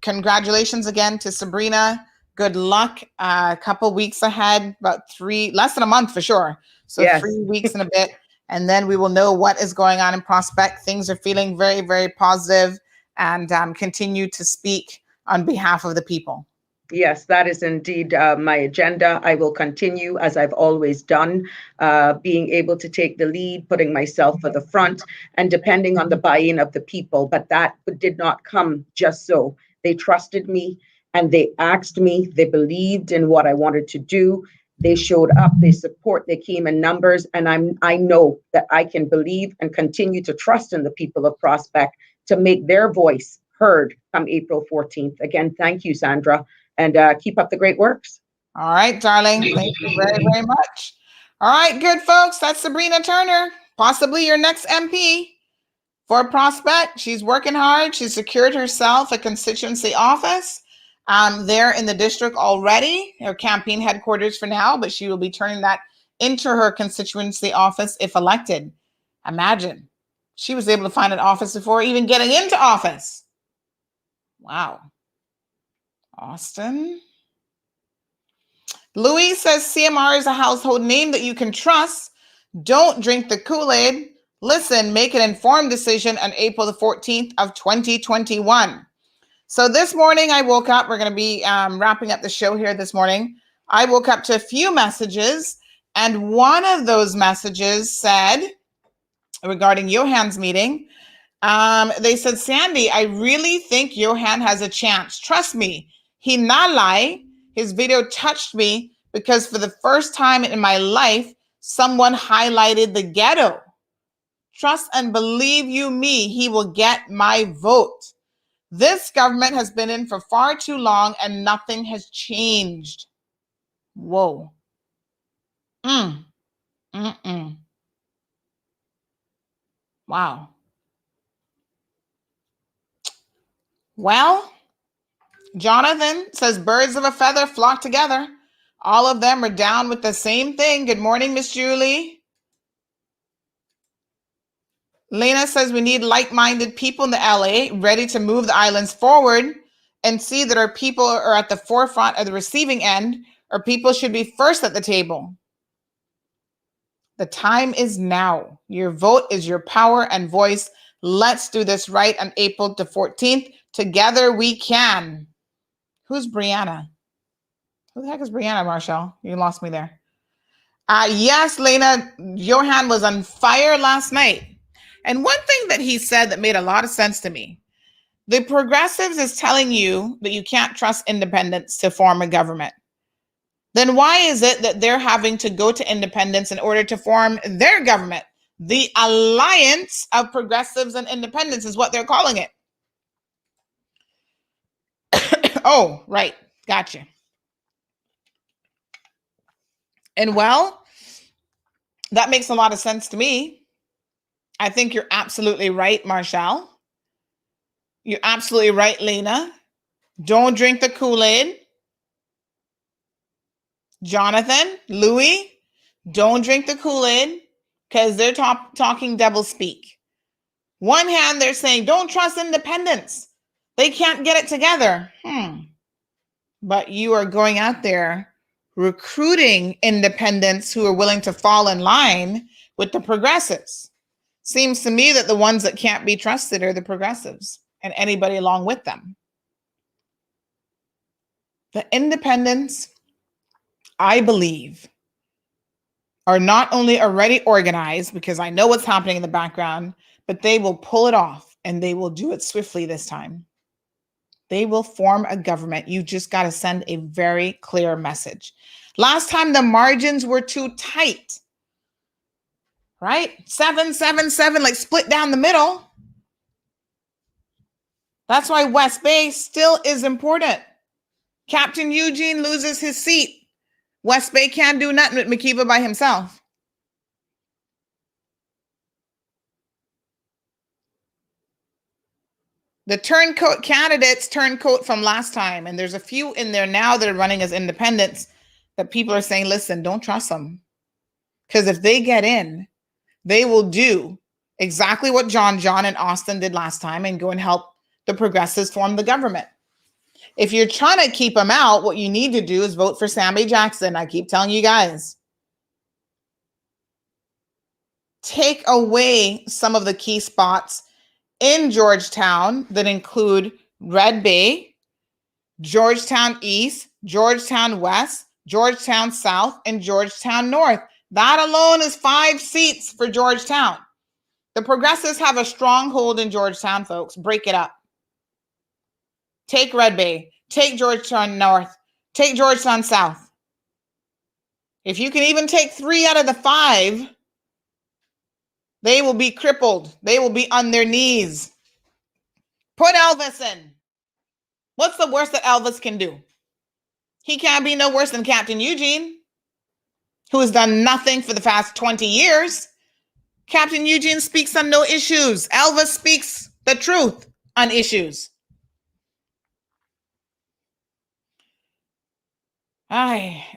congratulations again to Sabrina. Good luck. A couple weeks ahead, less than a month for sure. So 3 weeks and a bit. And then we will know what is going on in Prospect. Things are feeling very, very positive, and continue to speak on behalf of the people. Yes, that is indeed my agenda. I will continue, as I've always done, being able to take the lead, putting myself for the front, and depending on the buy-in of the people. But that did not come just so. They trusted me and they asked me. They believed in what I wanted to do. They showed up, they support, they came in numbers. And I know that I can believe and continue to trust in the people of Prospect to make their voice heard come April 14th. Again, thank you, Sandra. And keep up the great works. All right, darling. Thank you very, very much. All right, good folks. That's Sabrina Turner, possibly your next MP for Prospect. She's working hard. She's secured herself a constituency office there in the district already, her campaign headquarters for now, but she will be turning that into her constituency office if elected. Imagine. She was able to find an office before even getting into office. Wow. Austin. Louis says CMR is a household name that you can trust. Don't drink the Kool-Aid. Listen, make an informed decision on April the 14th of 2021. So this morning I woke up, we're going to be wrapping up the show here this morning. I woke up to a few messages, and one of those messages said, regarding Johan's meeting, they said, Sandy, I really think Johan has a chance. Trust me, he not lie. His video touched me because for the first time in my life, someone highlighted the ghetto. Trust and believe you me, he will get my vote. This government has been in for far too long and nothing has changed. Whoa. Wow. Well, Jonathan says birds of a feather flock together. All of them are down with the same thing. Good morning, Miss Julie. Lena says we need like-minded people in the LA ready to move the islands forward and see that our people are at the forefront of the receiving end, or people should be first at the table. The time is now. Your vote is your power and voice. Let's do this right on April the 14th. Together we can. Who's Brianna? Who the heck is Brianna, Marshall? You lost me there. Yes, Lena, Johan was on fire last night. And one thing that he said that made a lot of sense to me, the progressives is telling you that you can't trust independents to form a government. Then why is it that they're having to go to independents in order to form their government? The alliance of progressives and independents is what they're calling it. Oh, right. Gotcha. And well, that makes a lot of sense to me. I think you're absolutely right, Marshall. You're absolutely right, Lena. Don't drink the Kool-Aid. Jonathan, Louis, don't drink the Kool-Aid because they're talking double speak. One hand, they're saying, don't trust independents. They can't get it together. But you are going out there recruiting independents who are willing to fall in line with the progressives. Seems to me that the ones that can't be trusted are the progressives and anybody along with them. The independents, I believe, are not only already organized, because I know what's happening in the background, but they will pull it off and they will do it swiftly this time. They will form a government. You just got to send a very clear message. Last time the margins were too tight, right? 7-7-7, like split down the middle. That's why West Bay still is important. Captain Eugene loses his seat. West Bay can't do nothing with McKeever by himself. The turncoat candidates turncoat from last time, and there's a few in there now that are running as independents that people are saying, listen, don't trust them. Because if they get in, they will do exactly what John and Austin did last time and go and help the progressives form the government. If you're trying to keep them out, what you need to do is vote for Sammy Jackson. I keep telling you guys. Take away some of the key spots in Georgetown that include Red Bay, Georgetown East, Georgetown West, Georgetown South, and Georgetown North. That alone is 5 seats for Georgetown. The progressives have a stronghold in Georgetown, folks. Break it up. Take Red Bay, take Georgetown North, take Georgetown South. If you can even take 3 out of the 5, they will be crippled. They will be on their knees. Put Elvis in. What's the worst that Elvis can do? He can't be no worse than Captain Eugene. who has done nothing for the past 20 years. Captain Eugene speaks on no issues. Elvis speaks the truth on issues.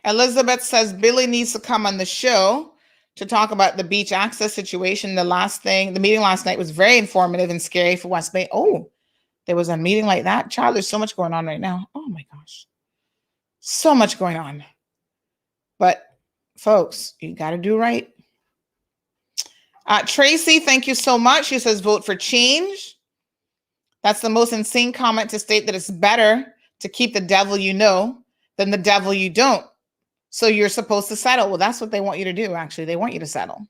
Elizabeth says Billy needs to come on the show to talk about the beach access situation. The meeting last night was very informative and scary for West Bay. Oh, there was a meeting like that. Child, there's so much going on right now. Oh my gosh. So much going on. But folks, you got to do right. Tracy, thank you so much. She says, vote for change. That's the most insane comment to state that it's better to keep the devil you know than the devil you don't. So you're supposed to settle. Well, that's what they want you to do, actually. They want you to settle.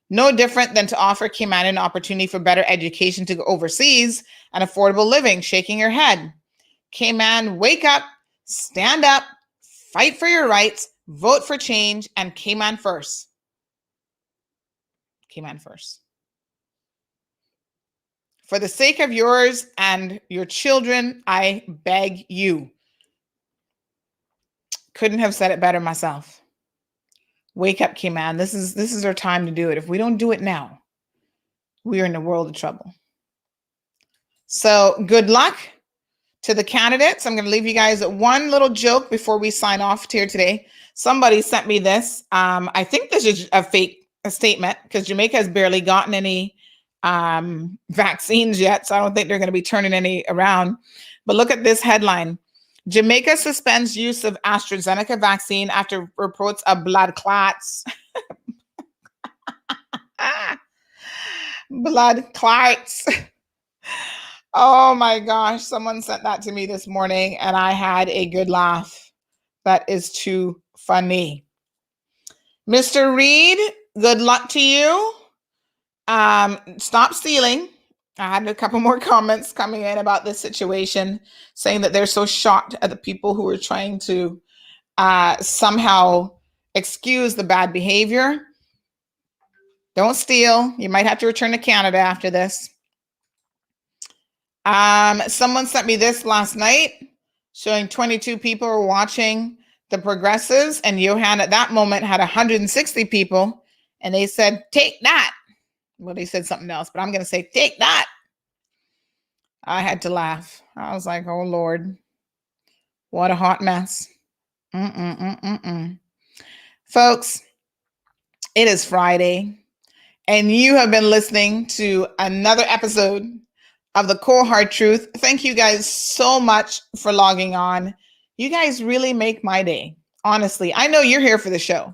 No different than to offer Cayman an opportunity for better education to go overseas and affordable living. Shaking your head. Cayman, wake up, stand up, fight for your rights, vote for change, and Cayman first. Cayman first. For the sake of yours and your children, I beg you. Couldn't have said it better myself. Wake up, Cayman. This is our time to do it. If we don't do it now, we are in a world of trouble. So good luck to the candidates. I'm going to leave you guys at one little joke before we sign off here today. Somebody sent me this. I think this is a fake statement because Jamaica has barely gotten any vaccines yet. So I don't think they're going to be turning any around. But look at this headline. Jamaica suspends use of AstraZeneca vaccine after reports of blood clots. Blood clots. Oh my gosh. Someone sent that to me this morning and I had a good laugh. That is too funny. Mr. Reed, good luck to you. Stop stealing. I had a couple more comments coming in about this situation, saying that they're so shocked at the people who are trying to somehow excuse the bad behavior. Don't steal. You might have to return to Canada after this. Someone sent me this last night, showing 22 people were watching the Progressives, and Johan at that moment had 160 people, and they said, take that. Well, they said something else, but I'm going to say, take that. I had to laugh. I was like, oh, Lord, what a hot mess. Folks, it is Friday, and you have been listening to another episode of The Cold Hard Truth. Thank you guys so much for logging on. You guys really make my day. Honestly, I know you're here for the show,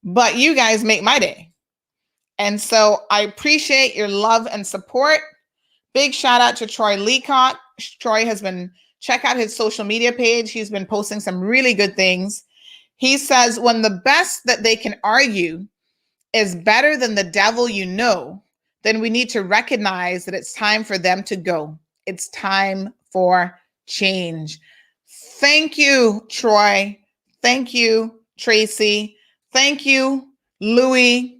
but you guys make my day. And so I appreciate your love and support. Big shout out to Troy Leacock. Troy has been, check out his social media page. He's been posting some really good things. He says, when the best that they can argue is better than the devil you know, then we need to recognize that it's time for them to go. It's time for change. Thank you, Troy. Thank you, Tracy. Thank you, Louie.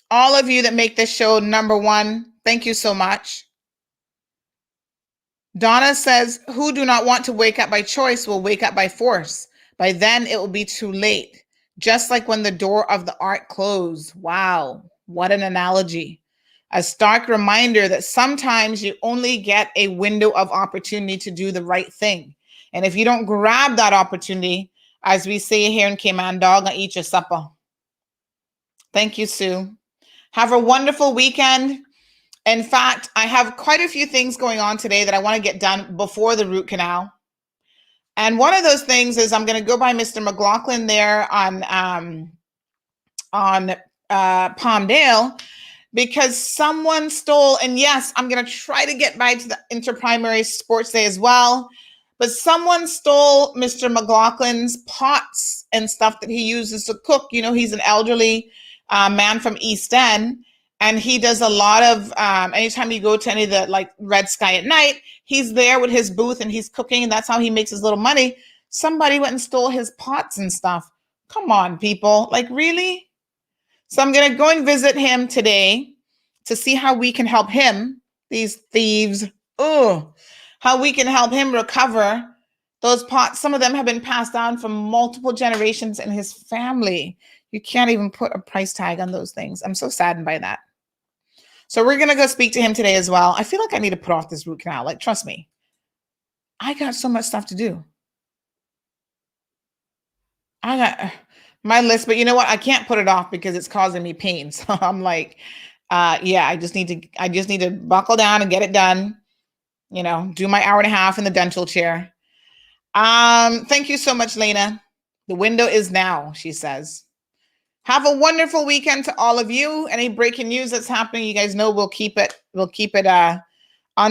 All of you that make this show number one, thank you so much. Donna says, who do not want to wake up by choice will wake up by force. By then, it will be too late. Just like when the door of the ark closed. Wow, what an analogy. A stark reminder that sometimes you only get a window of opportunity to do the right thing. And if you don't grab that opportunity, as we say here in Cayman, dog, I'll eat your supper. Thank you, Sue. Have a wonderful weekend. In fact, I have quite a few things going on today that I want to get done before the root canal. And one of those things is I'm going to go by Mr. McLaughlin there on Palmdale because someone stole, and yes, I'm going to try to get by to the Interprimary Sports Day as well, but someone stole Mr. McLaughlin's pots and stuff that he uses to cook. You know, he's an elderly man from East End, and he does a lot of, anytime you go to any of the like Red Sky at Night, he's there with his booth and he's cooking, and that's how he makes his little money. Somebody went and stole his pots and stuff. Come on, people. Like, really? So I'm going to go and visit him today to see how we can help him, these thieves, how we can help him recover Those pots, some of them have been passed down from multiple generations in his family. You can't even put a price tag on those things. I'm so saddened by that. So we're going to go speak to him today as well. I feel like I need to put off this root canal. Like, trust me, I got so much stuff to do. I got my list, but you know what? I can't put it off because it's causing me pain. So I'm like, yeah, I just need to buckle down and get it done. You know, do my hour and a half in the dental chair. Thank you so much, Lena. The window is now, she says. Have a wonderful weekend to all of you. Any breaking news that's happening, you guys know we'll keep it on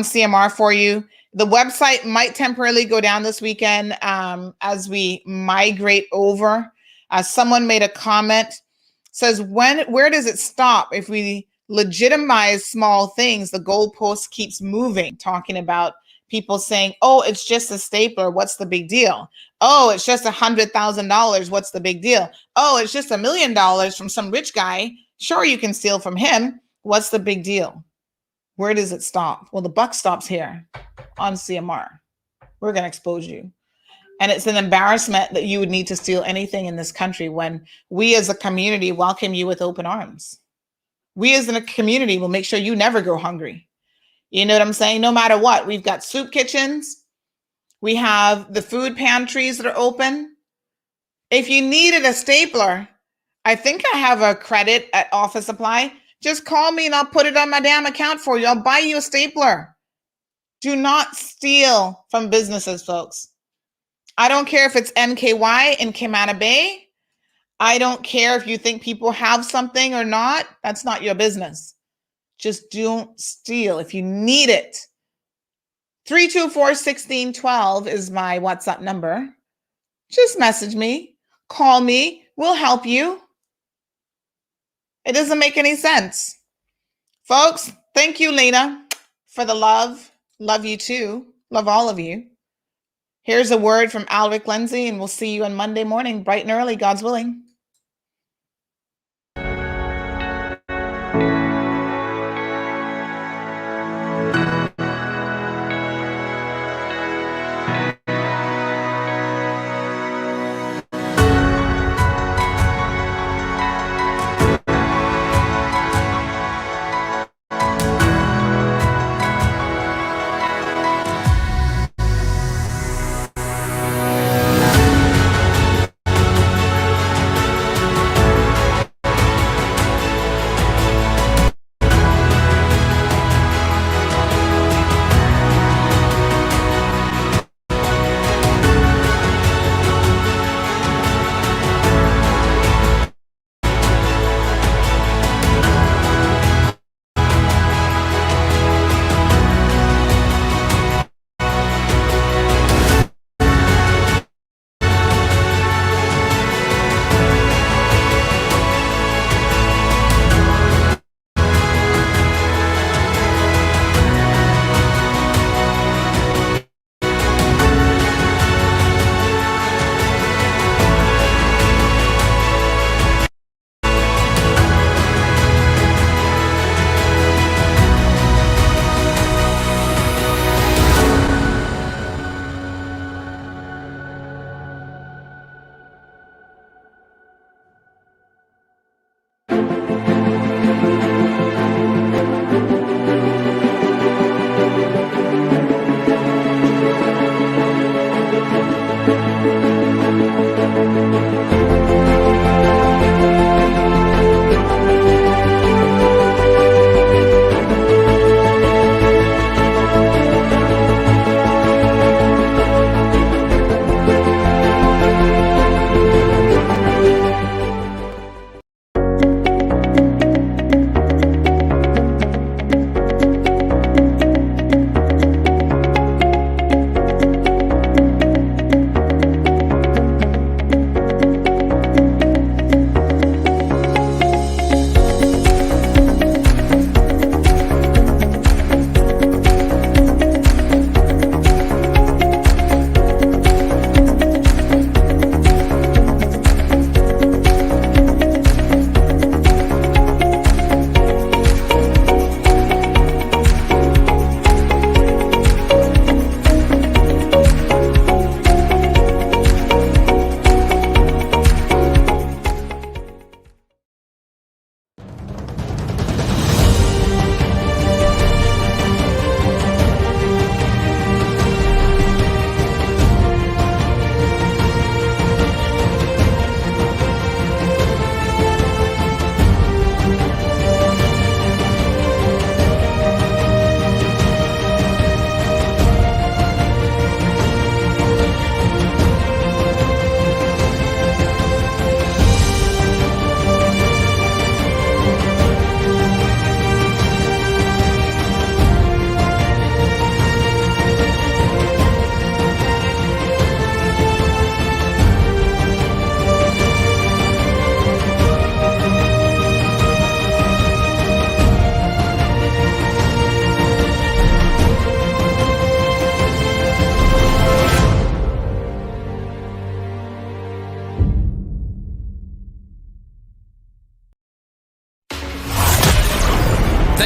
CMR for you. The website might temporarily go down this weekend as we migrate over. Someone made a comment, says, where does it stop if we legitimize small things? The goalpost keeps moving, talking about people saying, oh, it's just a stapler. What's the big deal? Oh, it's just $100,000. What's the big deal? Oh, it's just $1 million from some rich guy. Sure, you can steal from him. What's the big deal? Where does it stop? Well, the buck stops here on CMR. We're going to expose you. And it's an embarrassment that you would need to steal anything in this country when we as a community welcome you with open arms. We as a community will make sure you never go hungry. You know what I'm saying? No matter what, we've got soup kitchens. We have the food pantries that are open. If you needed a stapler, I think I have a credit at Office Supply. Just call me and I'll put it on my damn account for you. I'll buy you a stapler. Do not steal from businesses, folks. I don't care if it's NKY in Cayman Bay. I don't care if you think people have something or not. That's not your business. Just don't steal if you need it. 324-1612 is my WhatsApp number. Just message me, call me, we'll help you. It doesn't make any sense. Folks, thank you, Lena, for the love. Love you too. Love all of you. Here's a word from Alric Lindsay, and we'll see you on Monday morning, bright and early, God's willing.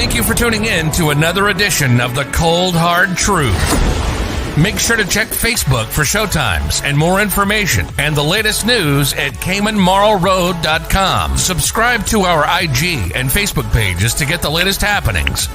Thank you for tuning in to another edition of The Cold Hard Truth. Make sure to check Facebook for showtimes and more information and the latest news at CaymanMarlRoad.com. Subscribe to our IG and Facebook pages to get the latest happenings.